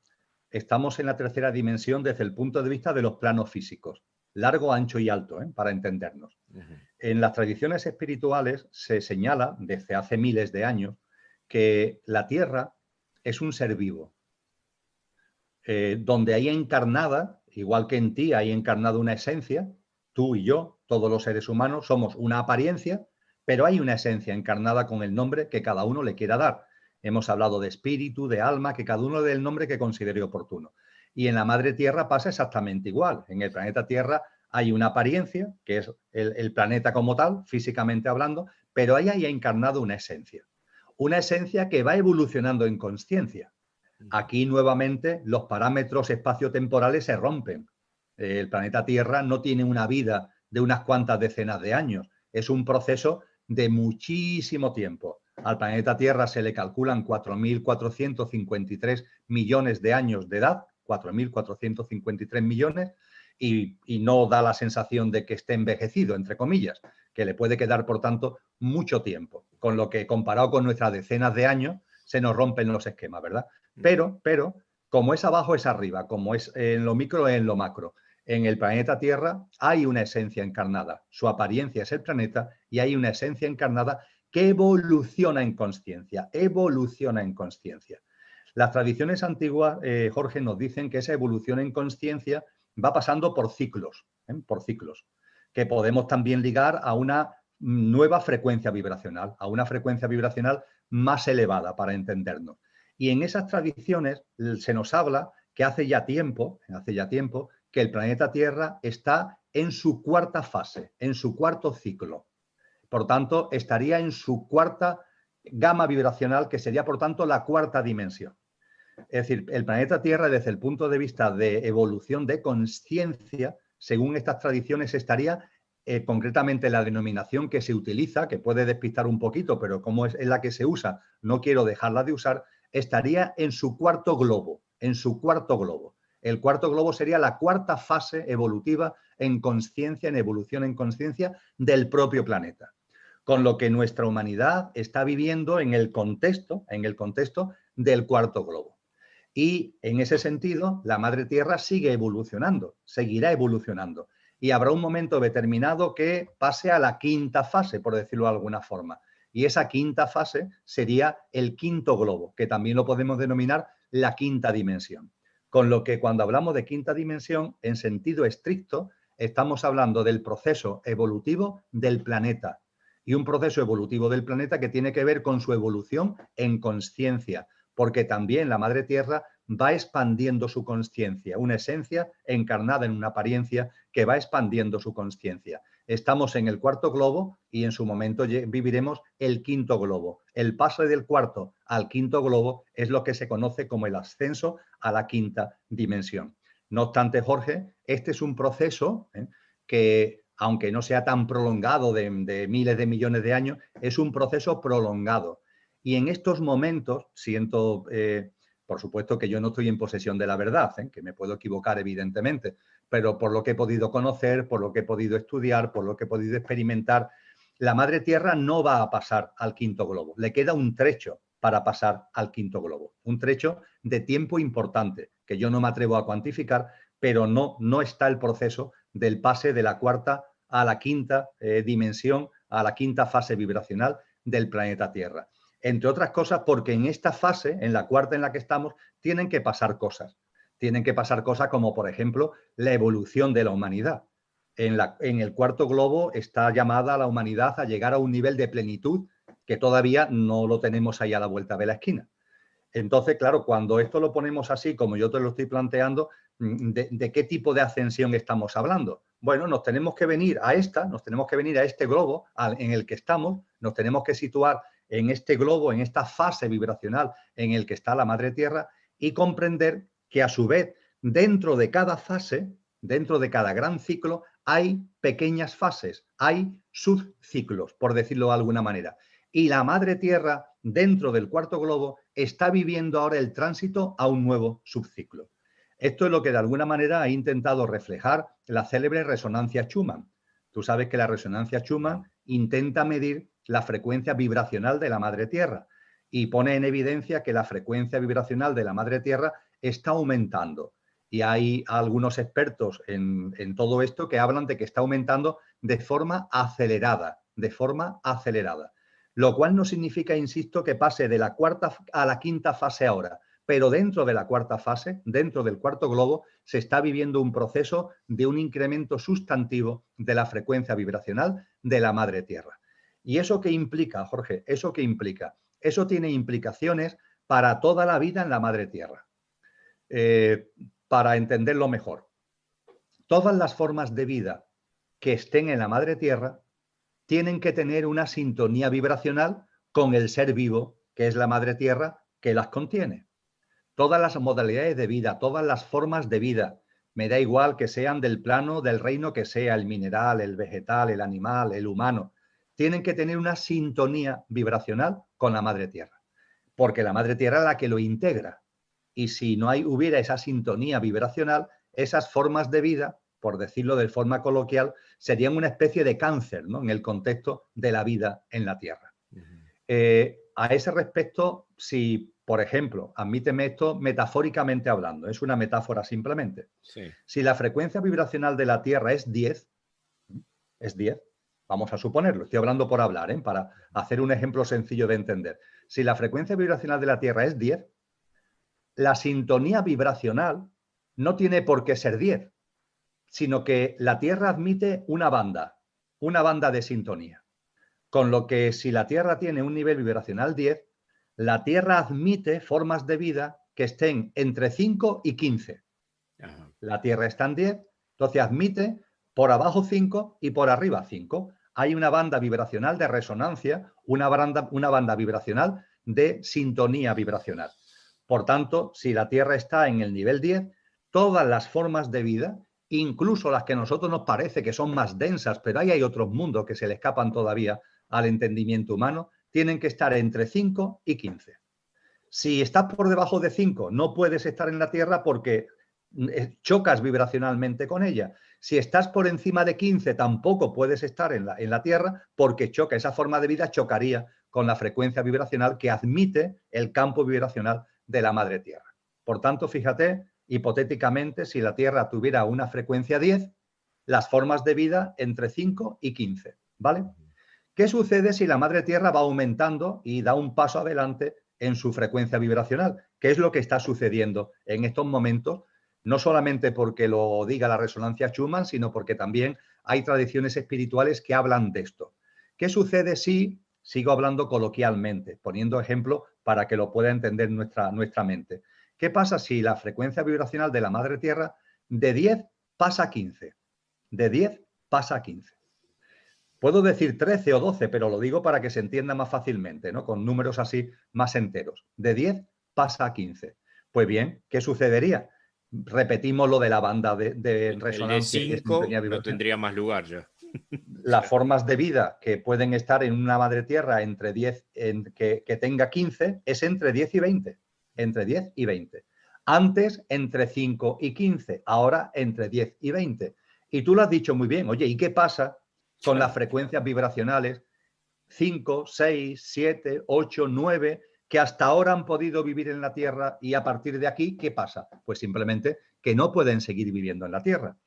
[SPEAKER 2] desde el punto de vista de los planos físicos, largo, ancho y alto, para entendernos. En las tradiciones espirituales se señala desde hace miles de años que la Tierra es un ser vivo, donde hay encarnada, igual que en ti hay encarnada una esencia, tú y yo, todos los seres humanos, somos una apariencia, pero hay una esencia encarnada con el nombre que cada uno le quiera dar. Hemos hablado de espíritu, de alma, que cada uno dé el nombre que considere oportuno. Y en la Madre Tierra pasa exactamente igual. En el planeta Tierra hay una apariencia, que es el planeta como tal, físicamente hablando, pero ahí hay encarnado una esencia. Una esencia que va evolucionando en consciencia. Aquí nuevamente los parámetros espaciotemporales se rompen. El planeta Tierra no tiene una vida de unas cuantas decenas de años. Es un proceso de muchísimo tiempo. Al planeta Tierra se le calculan 4.453 millones de años de edad, 4.453 millones, y no da la sensación de que esté envejecido, entre comillas, que le puede quedar, por tanto, mucho tiempo. Con lo que, comparado con nuestras decenas de años, se nos rompen los esquemas, ¿verdad? Pero, como es abajo, es arriba, como es en lo micro, es en lo macro. En el planeta Tierra hay una esencia encarnada, su apariencia es el planeta y hay una esencia encarnada que evoluciona en consciencia, Las tradiciones antiguas, Jorge, nos dicen que esa evolución en consciencia va pasando por ciclos, que podemos también ligar a una nueva frecuencia vibracional, a una frecuencia vibracional más elevada para entendernos. Y en esas tradiciones se nos habla que hace ya tiempo que el planeta Tierra está en su cuarta fase, en su cuarto ciclo. Por tanto, estaría en su cuarta gama vibracional, que sería, por tanto, la cuarta dimensión. Es decir, el planeta Tierra, desde el punto de vista de evolución de consciencia, según estas tradiciones, estaría concretamente la denominación que se utiliza, que puede despistar un poquito, pero como es la que se usa, no quiero dejarla de usar, estaría en su cuarto globo, El cuarto globo sería la cuarta fase evolutiva en consciencia, en evolución en consciencia del propio planeta. Con lo que nuestra humanidad está viviendo en el contexto del cuarto globo. Y en ese sentido, la Madre Tierra sigue evolucionando, seguirá evolucionando. Y habrá un momento determinado que pase a la quinta fase, por decirlo de alguna forma. Y esa quinta fase sería el quinto globo, que también lo podemos denominar la quinta dimensión. Con lo que cuando hablamos de quinta dimensión, en sentido estricto, estamos hablando del proceso evolutivo del planeta. Y un proceso evolutivo del planeta que tiene que ver con su evolución en consciencia, porque también la Madre Tierra va expandiendo su consciencia, una esencia encarnada en una apariencia que va expandiendo su consciencia. Estamos en el cuarto globo y en su momento viviremos el quinto globo. El paso del cuarto al quinto globo es lo que se conoce como el ascenso a la quinta dimensión. No obstante, Jorge, este es un proceso que, aunque no sea tan prolongado de miles de millones de años, es un proceso prolongado. Y en estos momentos siento, por supuesto que yo no estoy en posesión de la verdad, que me puedo equivocar evidentemente, pero por lo que he podido conocer, por lo que he podido estudiar, por lo que he podido experimentar, la Madre Tierra no va a pasar al quinto globo. Le queda un trecho para pasar al quinto globo. Un trecho de tiempo importante, que yo no me atrevo a cuantificar, pero no está el proceso del pase de la cuarta a la quinta dimensión, a la quinta fase vibracional del planeta Tierra. Entre otras cosas porque en esta fase, en la cuarta en la que estamos, tienen que pasar cosas. Tienen que pasar cosas como, por ejemplo, la evolución de la humanidad. En el cuarto globo está llamada la humanidad a llegar a un nivel de plenitud que todavía no lo tenemos ahí a la vuelta de la esquina. Entonces, claro, cuando esto lo ponemos así, como yo te lo estoy planteando, ¿de qué tipo de ascensión estamos hablando? Bueno, nos tenemos que venir a este globo en el que estamos, nos tenemos que situar en este globo, en esta fase vibracional en el que está la Madre Tierra y comprender que a su vez, dentro de cada fase, dentro de cada gran ciclo, hay pequeñas fases, hay subciclos, por decirlo de alguna manera. Y la Madre Tierra, dentro del cuarto globo, está viviendo ahora el tránsito a un nuevo subciclo. Esto es lo que de alguna manera ha intentado reflejar la célebre resonancia Schumann. Tú sabes que la resonancia Schumann intenta medir la frecuencia vibracional de la Madre Tierra y pone en evidencia que la frecuencia vibracional de la Madre Tierra está aumentando. Y hay algunos expertos en todo esto que hablan de que está aumentando de forma acelerada, Lo cual no significa, insisto, que pase de la cuarta a la quinta fase ahora, pero dentro de la cuarta fase, dentro del cuarto globo, se está viviendo un proceso de un incremento sustantivo de la frecuencia vibracional de la Madre Tierra. ¿Y eso qué implica, Jorge? ¿Eso qué implica? Eso tiene implicaciones para toda la vida en la Madre Tierra. Para entenderlo mejor, todas las formas de vida que estén en la Madre Tierra tienen que tener una sintonía vibracional con el ser vivo, que es la Madre Tierra, que las contiene. Todas las modalidades de vida, todas las formas de vida, me da igual que sean del plano del reino que sea, el mineral, el vegetal, el animal, el humano, tienen que tener una sintonía vibracional con la Madre Tierra, porque la Madre Tierra es la que lo integra. Y si no hubiera esa sintonía vibracional, esas formas de vida, por decirlo de forma coloquial, serían una especie de cáncer, ¿no?, en el contexto de la vida en la Tierra. A ese respecto, si, por ejemplo, admíteme esto metafóricamente hablando, es una metáfora simplemente.
[SPEAKER 1] Sí.
[SPEAKER 2] Si la frecuencia vibracional de la Tierra es 10, vamos a suponerlo, estoy hablando por hablar, para hacer un ejemplo sencillo de entender. Si la frecuencia vibracional de la Tierra es 10, la sintonía vibracional no tiene por qué ser 10, sino que la Tierra admite una banda de sintonía. Con lo que si la Tierra tiene un nivel vibracional 10, la Tierra admite formas de vida que estén entre 5 y 15. Ajá. La Tierra está en 10, entonces admite por abajo 5 y por arriba 5. Hay una banda vibracional de resonancia, una banda vibracional de sintonía vibracional. Por tanto, si la Tierra está en el nivel 10, todas las formas de vida, incluso las que a nosotros nos parece que son más densas, pero ahí hay otros mundos que se le escapan todavía al entendimiento humano, tienen que estar entre 5 y 15. Si estás por debajo de 5, no puedes estar en la Tierra porque chocas vibracionalmente con ella. Si estás por encima de 15, tampoco puedes estar en la Tierra porque choca. Esa forma de vida chocaría con la frecuencia vibracional que admite el campo vibracional de la Madre Tierra. Por tanto, fíjate, hipotéticamente, si la Tierra tuviera una frecuencia 10, las formas de vida entre 5 y 15, ¿vale? ¿Qué sucede si la Madre Tierra va aumentando y da un paso adelante en su frecuencia vibracional? ¿Qué es lo que está sucediendo en estos momentos? No solamente porque lo diga la resonancia Schumann, sino porque también hay tradiciones espirituales que hablan de esto. ¿Qué sucede si, sigo hablando coloquialmente, poniendo ejemplo para que lo pueda entender nuestra mente? ¿Qué pasa si la frecuencia vibracional de la Madre Tierra de 10 pasa a 15? De 10 pasa a 15. Puedo decir 13 o 12, pero lo digo para que se entienda más fácilmente, ¿no? Con números así más enteros. De 10 pasa a 15. Pues bien, ¿qué sucedería? Repetimos lo de la banda de
[SPEAKER 1] El de
[SPEAKER 2] resonancia y de
[SPEAKER 1] 5
[SPEAKER 2] sintonía
[SPEAKER 1] no
[SPEAKER 2] vibracional.
[SPEAKER 1] tendría más lugar ya.
[SPEAKER 2] Las formas de vida que pueden estar en una madre tierra entre 10, que tenga 15, es entre 10 y 20. Entre 10 y 20. Antes, entre 5 y 15. Ahora, entre 10 y 20. Y tú lo has dicho muy bien. Oye, ¿y qué pasa con las frecuencias vibracionales 5, 6, 7, 8, 9, que hasta ahora han podido vivir en la Tierra y a partir de aquí, ¿qué pasa? Pues simplemente que no pueden seguir viviendo en la Tierra.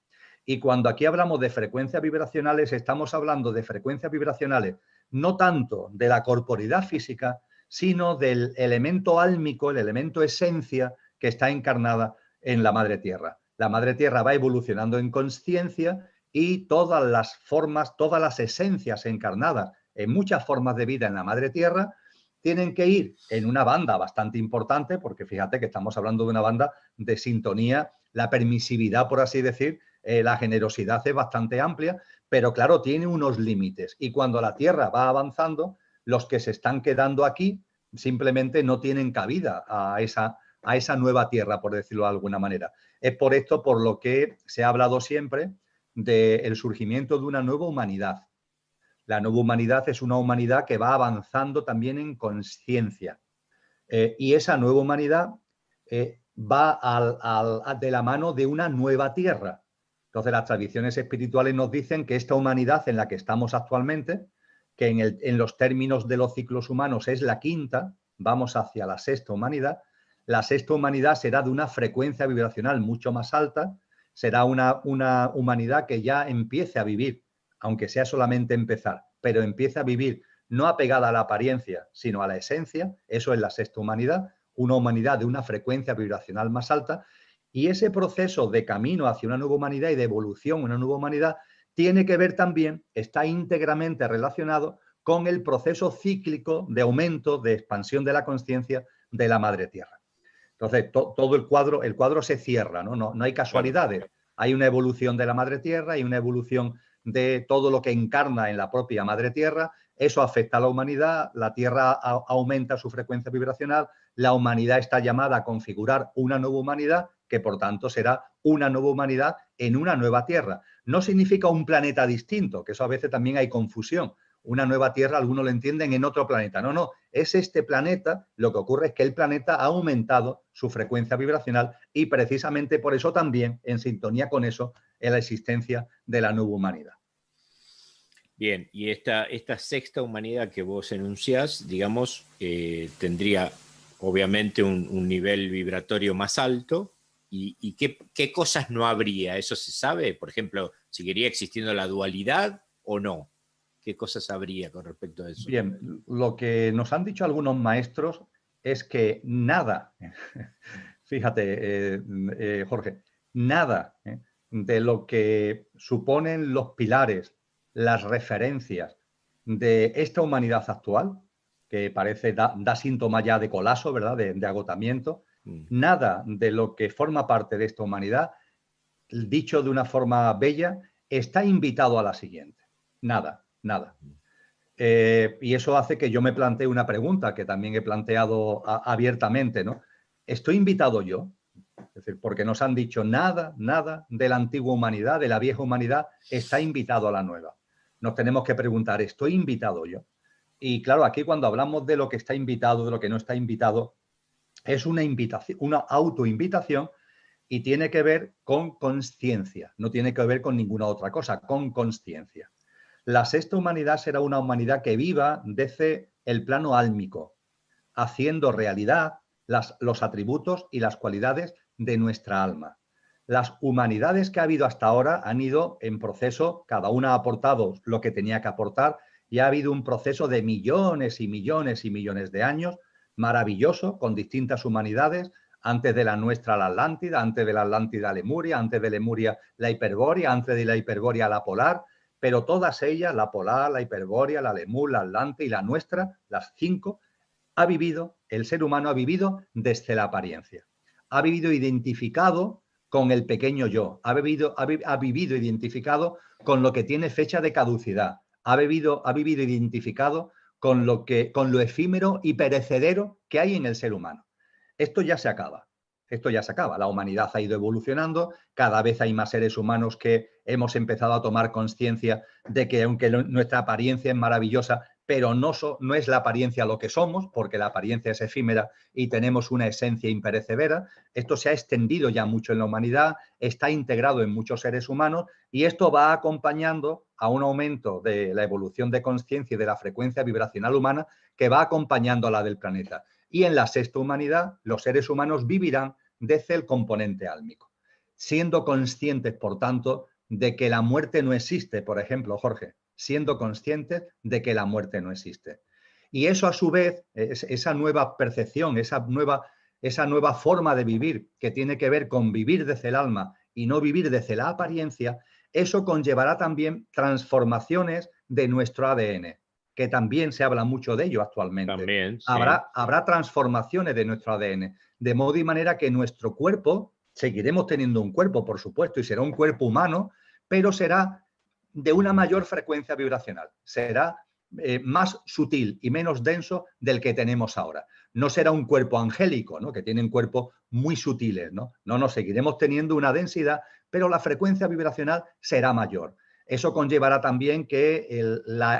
[SPEAKER 2] Y cuando aquí hablamos de frecuencias vibracionales, estamos hablando de frecuencias vibracionales no tanto de la corporidad física, sino del elemento álmico, el elemento esencia que está encarnada en la Madre Tierra. La Madre Tierra va evolucionando en consciencia y todas las formas, todas las esencias encarnadas en muchas formas de vida en la Madre Tierra tienen que ir en una banda bastante importante, porque fíjate que estamos hablando de una banda de sintonía, la permisividad, por así decir, la generosidad es bastante amplia, pero claro, tiene unos límites. Y cuando la Tierra va avanzando, los que se están quedando aquí simplemente no tienen cabida a esa nueva Tierra, por decirlo de alguna manera. Es por esto por lo que se ha hablado siempre del surgimiento de una nueva humanidad. La nueva humanidad es una humanidad que va avanzando también en conciencia. Y esa nueva humanidad va de la mano de una nueva tierra. Entonces, las tradiciones espirituales nos dicen que esta humanidad en la que estamos actualmente, que en los términos de los ciclos humanos es la quinta, vamos hacia la sexta humanidad. La sexta humanidad será de una frecuencia vibracional mucho más alta, será una humanidad que ya empiece a vivir, aunque sea solamente empezar, pero empiece a vivir no apegada a la apariencia, sino a la esencia. Eso es la sexta humanidad, una humanidad de una frecuencia vibracional más alta. Y ese proceso de camino hacia una nueva humanidad y de evolución, una nueva humanidad, tiene que ver también, está íntegramente relacionado con el proceso cíclico de aumento, de expansión de la conciencia de la Madre Tierra. Entonces, todo el cuadro se cierra, no hay casualidades. Hay una evolución de la Madre Tierra, hay una evolución de todo lo que encarna en la propia Madre Tierra. Eso afecta a la humanidad, la Tierra aumenta su frecuencia vibracional, la humanidad está llamada a configurar una nueva humanidad, que por tanto será una nueva humanidad en una nueva Tierra. No significa un planeta distinto, que eso a veces también hay confusión. Una nueva Tierra, algunos lo entienden en otro planeta. No, es este planeta, lo que ocurre es que el planeta ha aumentado su frecuencia vibracional y precisamente por eso también, en sintonía con eso, es la existencia de la nueva humanidad.
[SPEAKER 1] Bien, y esta sexta humanidad que vos enunciás, digamos, tendría obviamente un nivel vibratorio más alto. ¿Y qué cosas no habría? ¿Eso se sabe? Por ejemplo, ¿seguiría existiendo la dualidad o no? ¿Qué cosas habría con respecto a eso?
[SPEAKER 2] Bien, lo que nos han dicho algunos maestros es que nada, fíjate, Jorge, nada de lo que suponen los pilares, las referencias de esta humanidad actual, que parece da síntomas ya de colapso, ¿verdad? De agotamiento, nada de lo que forma parte de esta humanidad, dicho de una forma bella, está invitado a la siguiente. Nada, nada. Y eso hace que yo me plantee una pregunta que también he planteado abiertamente, ¿no? ¿Estoy invitado yo? Es decir, porque nos han dicho nada de la antigua humanidad, de la vieja humanidad, está invitado a la nueva. Nos tenemos que preguntar, ¿estoy invitado yo? Y claro, aquí cuando hablamos de lo que está invitado, de lo que no está invitado, es una invitación, una autoinvitación y tiene que ver con consciencia, no tiene que ver con ninguna otra cosa, con consciencia. La sexta humanidad será una humanidad que viva desde el plano álmico, haciendo realidad los atributos y las cualidades de nuestra alma. Las humanidades que ha habido hasta ahora han ido en proceso, cada una ha aportado lo que tenía que aportar y ha habido un proceso de millones y millones y millones de años, maravilloso, con distintas humanidades, antes de la nuestra la Atlántida, antes de la Atlántida Lemuria, antes de Lemuria la Hiperbórea, antes de la Hiperbórea la Polar, pero todas ellas, la Polar, la Hiperbórea, la Lemur, la Atlante y la nuestra, las 5, el ser humano ha vivido desde la apariencia. Ha vivido identificado con el pequeño yo, ha vivido identificado con lo que tiene fecha de caducidad, ha vivido identificado con lo efímero y perecedero que hay en el ser humano. Esto ya se acaba. Esto ya se acaba. La humanidad ha ido evolucionando, cada vez hay más seres humanos que hemos empezado a tomar conciencia de que aunque nuestra apariencia es maravillosa, pero no es la apariencia lo que somos, porque la apariencia es efímera y tenemos una esencia imperecedera. Esto se ha extendido ya mucho en la humanidad, está integrado en muchos seres humanos y esto va acompañando a un aumento de la evolución de conciencia y de la frecuencia vibracional humana que va acompañando a la del planeta. Y en la sexta humanidad, los seres humanos vivirán desde el componente álmico, siendo conscientes, por tanto, de que la muerte no existe, por ejemplo, Jorge, siendo conscientes de que la muerte no existe. Y eso, a su vez, esa nueva percepción, esa nueva forma de vivir que tiene que ver con vivir desde el alma y no vivir desde la apariencia, eso conllevará también transformaciones de nuestro ADN, que también se habla mucho de ello actualmente.
[SPEAKER 1] También, sí.
[SPEAKER 2] Habrá transformaciones de nuestro ADN, de modo y manera que nuestro cuerpo, seguiremos teniendo un cuerpo, por supuesto, y será un cuerpo humano, pero será de una mayor frecuencia vibracional, será más sutil y menos denso del que tenemos ahora. No será un cuerpo angélico, ¿no? Que tienen cuerpos muy sutiles, ¿no? No, seguiremos teniendo una densidad, pero la frecuencia vibracional será mayor. Eso conllevará también que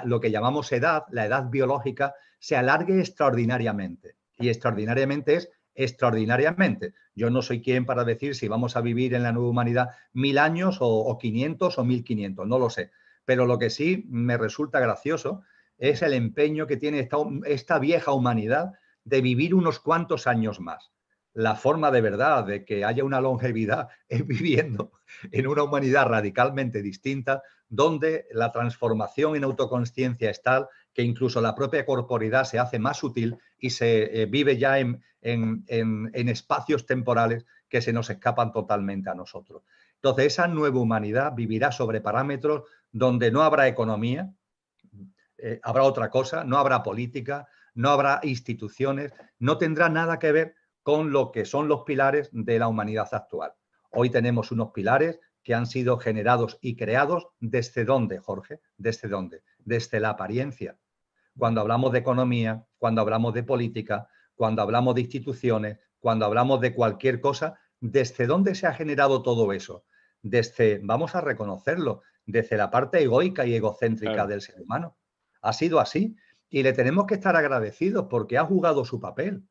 [SPEAKER 2] lo que llamamos edad, la edad biológica, se alargue extraordinariamente. Y extraordinariamente es extraordinariamente. Yo no soy quien para decir si vamos a vivir en la nueva humanidad 1000 años o 500 o 1500, no lo sé. Pero lo que sí me resulta gracioso es el empeño que tiene esta vieja humanidad de vivir unos cuantos años más. La forma de verdad de que haya una longevidad es viviendo en una humanidad radicalmente distinta, donde la transformación en autoconsciencia es tal que incluso la propia corporidad se hace más sutil y se vive ya en espacios temporales que se nos escapan totalmente a nosotros. Entonces, esa nueva humanidad vivirá sobre parámetros donde no habrá economía, habrá otra cosa, no habrá política, no habrá instituciones, no tendrá nada que ver con lo que son los pilares de la humanidad actual. Hoy tenemos unos pilares que han sido generados y creados ¿desde dónde, Jorge? ¿Desde dónde? Desde la apariencia. Cuando hablamos de economía, cuando hablamos de política, cuando hablamos de instituciones, cuando hablamos de cualquier cosa, ¿desde dónde se ha generado todo eso? Desde, vamos a reconocerlo, desde la parte egoica y egocéntrica del ser humano. Ha sido así y le tenemos que estar agradecidos porque ha jugado su papel,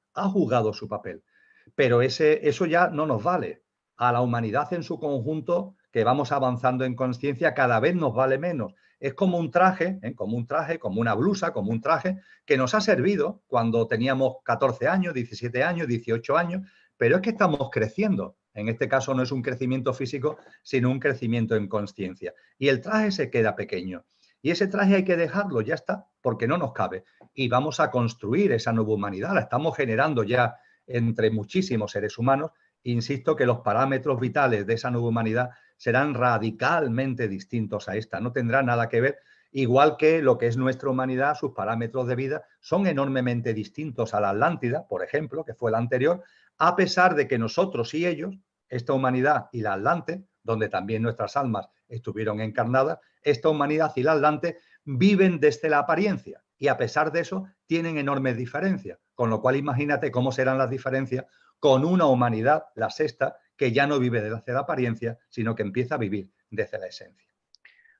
[SPEAKER 2] Pero eso ya no nos vale. A la humanidad en su conjunto, que vamos avanzando en conciencia, cada vez nos vale menos. Es como un traje, como una blusa, como un traje que nos ha servido cuando teníamos 14 años, 17 años, 18 años, pero es que estamos creciendo. En este caso no es un crecimiento físico, sino un crecimiento en conciencia. Y el traje se queda pequeño. Y ese traje hay que dejarlo, ya está, porque no nos cabe. Y vamos a construir esa nueva humanidad. La estamos generando ya entre muchísimos seres humanos. Insisto que los parámetros vitales de esa nueva humanidad serán radicalmente distintos a esta. No tendrá nada que ver, igual que lo que es nuestra humanidad, sus parámetros de vida son enormemente distintos a la Atlántida, por ejemplo, que fue la anterior, a pesar de que nosotros y ellos, esta humanidad y la Atlante, donde también nuestras almas estuvieron encarnadas, esta humanidad y la Atlante viven desde la apariencia y a pesar de eso tienen enormes diferencias, con lo cual imagínate cómo serán las diferencias con una humanidad, la sexta, que ya no vive desde la apariencia, sino que empieza a vivir desde la esencia.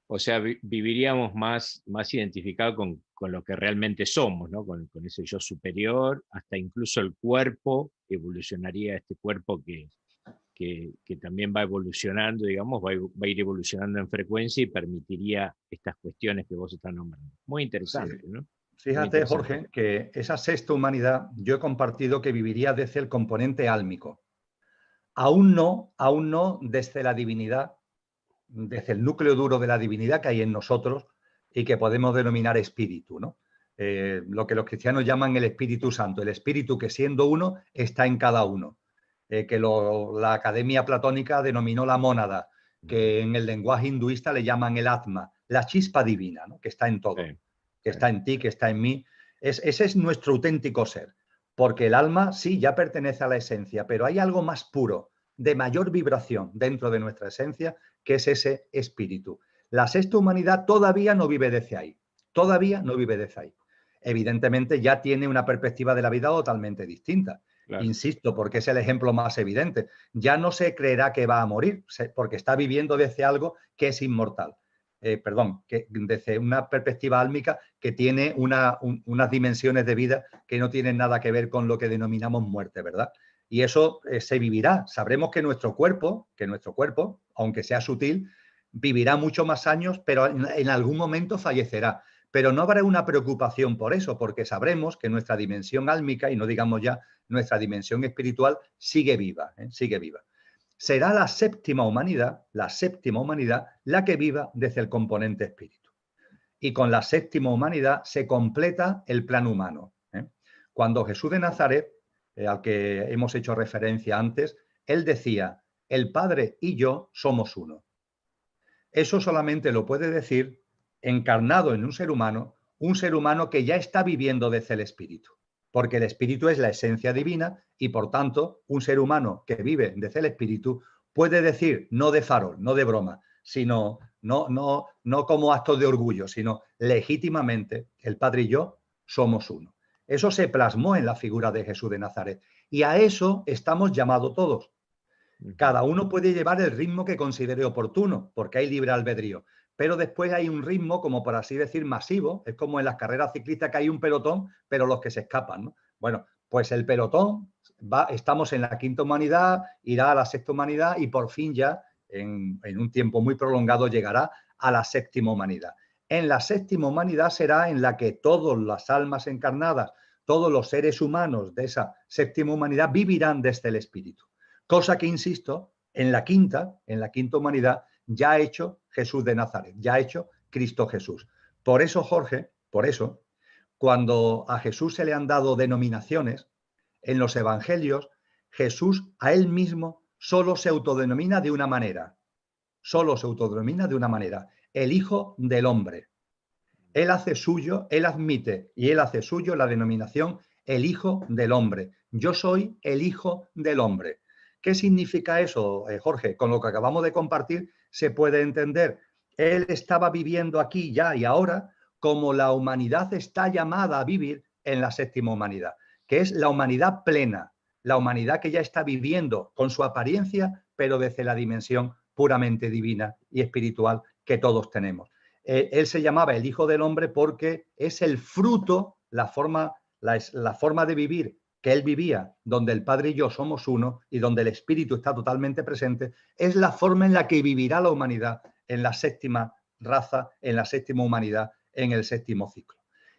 [SPEAKER 1] O sea, viviríamos más identificados con lo que realmente somos, ¿no? Con ese yo superior, hasta incluso el cuerpo evolucionaría, este cuerpo que también va evolucionando, digamos, va a ir evolucionando en frecuencia y permitiría estas cuestiones que vos estás nombrando. Muy interesante,
[SPEAKER 2] Sí.
[SPEAKER 1] ¿no?
[SPEAKER 2] Fíjate, Jorge, que esa sexta humanidad yo he compartido que viviría desde el componente álmico. Aún no desde la divinidad, desde el núcleo duro de la divinidad que hay en nosotros y que podemos denominar espíritu, ¿no? Lo que los cristianos llaman el Espíritu Santo, el espíritu que siendo uno está en cada uno, que la Academia Platónica denominó la mónada, que en el lenguaje hinduista le llaman el Atma, la chispa divina, ¿no? Que está en todo, que está en ti, que está en mí. Ese es nuestro auténtico ser, porque el alma sí ya pertenece a la esencia, pero hay algo más puro, de mayor vibración dentro de nuestra esencia, que es ese espíritu. La sexta humanidad todavía no vive desde ahí, Todavía no vive desde ahí. Evidentemente ya tiene una perspectiva de la vida totalmente distinta. Claro. Insisto, porque es el ejemplo más evidente. Ya no se creerá que va a morir, porque está viviendo desde algo que es inmortal. Que desde una perspectiva álmica que tiene unas dimensiones de vida que no tienen nada que ver con lo que denominamos muerte, ¿verdad? Y eso se vivirá. Sabremos que nuestro cuerpo, aunque sea sutil, vivirá muchos más años, pero en algún momento fallecerá. Pero no habrá una preocupación por eso, porque sabremos que nuestra dimensión álmica, y no digamos ya nuestra dimensión espiritual, sigue viva, sigue viva. Será la séptima humanidad, la que viva desde el componente espíritu. Y con la séptima humanidad se completa el plan humano. Cuando Jesús de Nazaret, al que hemos hecho referencia antes, él decía, el Padre y yo somos uno. Eso solamente lo puede decir encarnado en un ser humano que ya está viviendo desde el espíritu. Porque el espíritu es la esencia divina y, por tanto, un ser humano que vive desde el espíritu puede decir, no de farol, no de broma, sino no como acto de orgullo, sino legítimamente, el Padre y yo somos uno. Eso se plasmó en la figura de Jesús de Nazaret. Y a eso estamos llamados todos. Cada uno puede llevar el ritmo que considere oportuno, porque hay libre albedrío. Pero después hay un ritmo, como por así decir, masivo. Es como en las carreras ciclistas que hay un pelotón, pero los que se escapan, ¿no? Bueno, pues el pelotón, estamos en la quinta humanidad, irá a la sexta humanidad y por fin ya, en un tiempo muy prolongado, llegará a la séptima humanidad. En la séptima humanidad será en la que todas las almas encarnadas, todos los seres humanos de esa séptima humanidad vivirán desde el espíritu. Cosa que, insisto, en la quinta humanidad ya ha hecho Jesús de Nazaret, ya ha hecho Cristo Jesús. Por eso, Jorge, cuando a Jesús se le han dado denominaciones, en los evangelios, Jesús a él mismo solo se autodenomina de una manera. Solo se autodenomina de una manera. El Hijo del Hombre. Él hace suyo, él admite y él hace suyo la denominación el Hijo del Hombre. Yo soy el Hijo del Hombre. ¿Qué significa eso, Jorge? Con lo que acabamos de compartir se puede entender. Él estaba viviendo aquí ya y ahora como la humanidad está llamada a vivir en la séptima humanidad, que es la humanidad plena, la humanidad que ya está viviendo con su apariencia, pero desde la dimensión puramente divina y espiritual que todos tenemos. Él se llamaba el Hijo del Hombre porque es el fruto, la forma de vivir que él vivía, donde el Padre y yo somos uno y donde el Espíritu está totalmente presente, es la forma en la que vivirá la humanidad en la séptima raza, en la séptima humanidad, en el séptimo ciclo.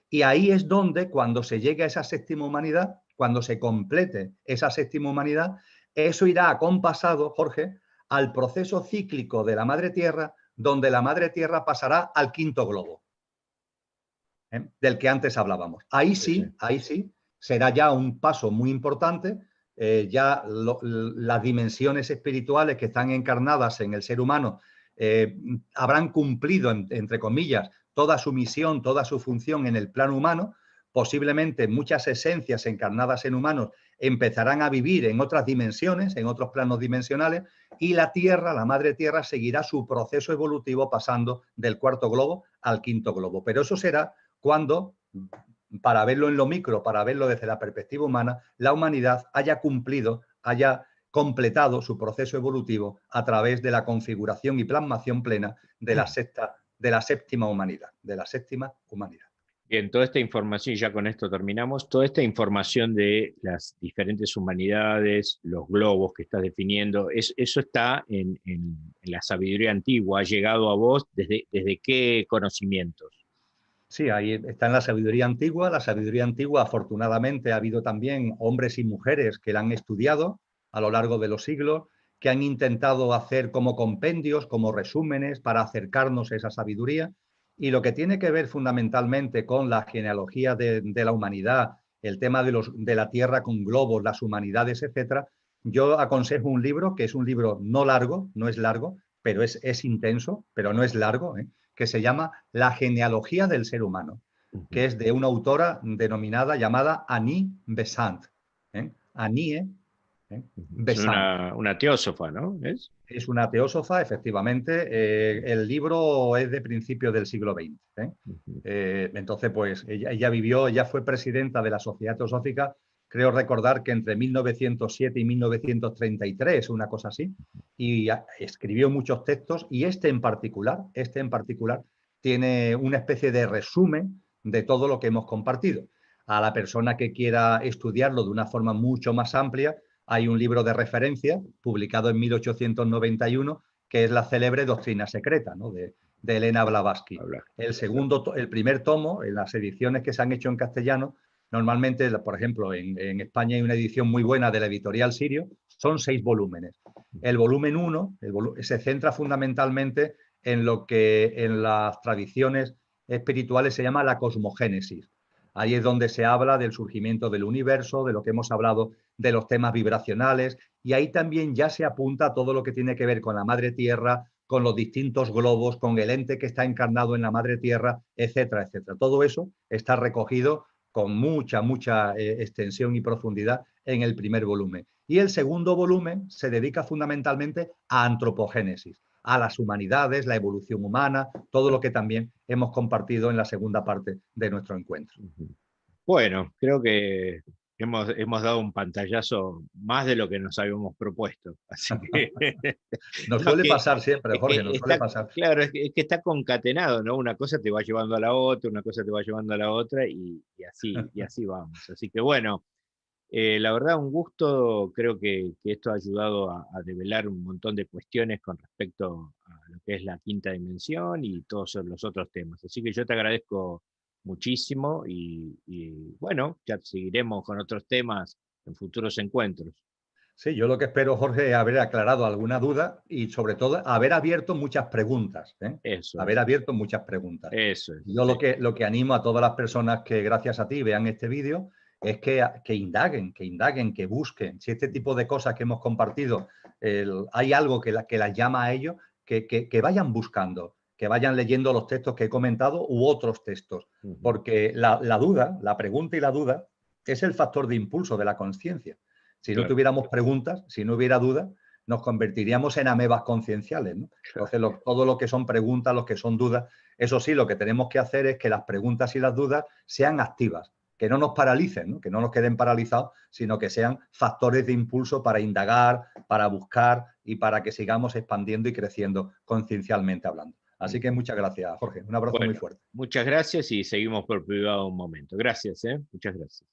[SPEAKER 2] Y ahí es donde, cuando se llegue a esa séptima humanidad, cuando se complete esa séptima humanidad, eso irá acompasado, Jorge, al proceso cíclico de la Madre Tierra, donde la Madre Tierra pasará al quinto globo, del que antes hablábamos. Ahí sí, será ya un paso muy importante. Las dimensiones espirituales que están encarnadas en el ser humano habrán cumplido, entre comillas, toda su misión, toda su función en el plano humano. Posiblemente muchas esencias encarnadas en humanos empezarán a vivir en otras dimensiones, en otros planos dimensionales, y la Tierra, la Madre Tierra, seguirá su proceso evolutivo pasando del cuarto globo al quinto globo. Pero eso será cuando, para verlo en lo micro, para verlo desde la perspectiva humana, la humanidad haya cumplido, haya completado su proceso evolutivo a través de la configuración y plasmación plena de la séptima humanidad,
[SPEAKER 1] Bien, toda esta información, y ya con esto terminamos, toda esta información de las diferentes humanidades, los globos que estás definiendo, eso está en la sabiduría antigua, ha llegado a vos desde qué conocimientos.
[SPEAKER 2] Sí, ahí está en la sabiduría antigua. La sabiduría antigua, afortunadamente, ha habido también hombres y mujeres que la han estudiado a lo largo de los siglos, que han intentado hacer como compendios, como resúmenes para acercarnos a esa sabiduría. Y lo que tiene que ver fundamentalmente con la genealogía de la humanidad, el tema de la Tierra con globos, las humanidades, etcétera, yo aconsejo un libro que es un libro no largo, no es largo, pero es intenso, pero no es largo, que se llama La genealogía del ser humano, que es de una autora llamada Annie Besant. Annie ¿eh?
[SPEAKER 1] Es
[SPEAKER 2] Besant.
[SPEAKER 1] una teósofa, ¿no?
[SPEAKER 2] Es una teósofa, efectivamente. El libro es de principios del siglo XX. Entonces, pues ella vivió, ella fue presidenta de la Sociedad Teosófica, creo recordar que entre 1907 y 1933, una cosa así, y escribió muchos textos, y este en particular, tiene una especie de resumen de todo lo que hemos compartido. A la persona que quiera estudiarlo de una forma mucho más amplia, hay un libro de referencia publicado en 1891 que es la célebre Doctrina Secreta, ¿no? de Elena Blavatsky. El primer tomo, en las ediciones que se han hecho en castellano, normalmente, por ejemplo, en España hay una edición muy buena de la editorial Sirio, son 6 volúmenes. El volumen 1 se centra fundamentalmente en lo que en las tradiciones espirituales se llama la cosmogénesis. Ahí es donde se habla del surgimiento del universo, de lo que hemos hablado de los temas vibracionales, y ahí también ya se apunta a todo lo que tiene que ver con la madre tierra, con los distintos globos, con el ente que está encarnado en la madre tierra, etcétera, etcétera. Todo eso está recogido con mucha extensión y profundidad en el primer volumen. Y el segundo volumen se dedica fundamentalmente a antropogénesis, a las humanidades, la evolución humana, todo lo que también hemos compartido en la segunda parte de nuestro encuentro.
[SPEAKER 1] Bueno, creo que hemos dado un pantallazo más de lo que nos habíamos propuesto. Así que,
[SPEAKER 2] Nos
[SPEAKER 1] no,
[SPEAKER 2] suele pasar siempre,
[SPEAKER 1] es
[SPEAKER 2] Jorge,
[SPEAKER 1] que
[SPEAKER 2] nos suele
[SPEAKER 1] está,
[SPEAKER 2] pasar.
[SPEAKER 1] claro, es que está concatenado, ¿no? Una cosa te va llevando a la otra, una cosa te va llevando a la otra y así vamos. Así que bueno, la verdad, un gusto. Creo que esto ha ayudado a develar un montón de cuestiones con respecto a lo que es la quinta dimensión y todos los otros temas. Así que yo te agradezco muchísimo y bueno, ya seguiremos con otros temas en futuros encuentros.
[SPEAKER 2] Sí, yo lo que espero, Jorge, es haber aclarado alguna duda y sobre todo haber abierto muchas preguntas.
[SPEAKER 1] Eso
[SPEAKER 2] Haber
[SPEAKER 1] es,
[SPEAKER 2] abierto muchas preguntas.
[SPEAKER 1] eso es.
[SPEAKER 2] Yo
[SPEAKER 1] Sí.
[SPEAKER 2] lo que animo a todas las personas que gracias a ti vean este vídeo es que indaguen, que busquen. Si este tipo de cosas que hemos compartido, hay algo que las llama a ellos, que vayan buscando, que vayan leyendo los textos que he comentado u otros textos. Porque la duda, la pregunta y la duda es el factor de impulso de la conciencia. Si no
[SPEAKER 1] Claro,
[SPEAKER 2] tuviéramos preguntas, si no hubiera dudas, nos convertiríamos en amebas concienciales, ¿no?
[SPEAKER 1] claro.
[SPEAKER 2] Entonces, todo lo que son preguntas, lo que son dudas, eso sí, lo que tenemos que hacer es que las preguntas y las dudas sean activas, que no nos paralicen, ¿no? Que no nos queden paralizados, sino que sean factores de impulso para indagar, para buscar y para que sigamos expandiendo y creciendo conciencialmente hablando. Así que muchas gracias, Jorge. Un abrazo muy
[SPEAKER 1] Bueno,
[SPEAKER 2] fuerte.
[SPEAKER 1] muchas gracias y seguimos por privado un momento. Gracias, ¿eh? Muchas gracias.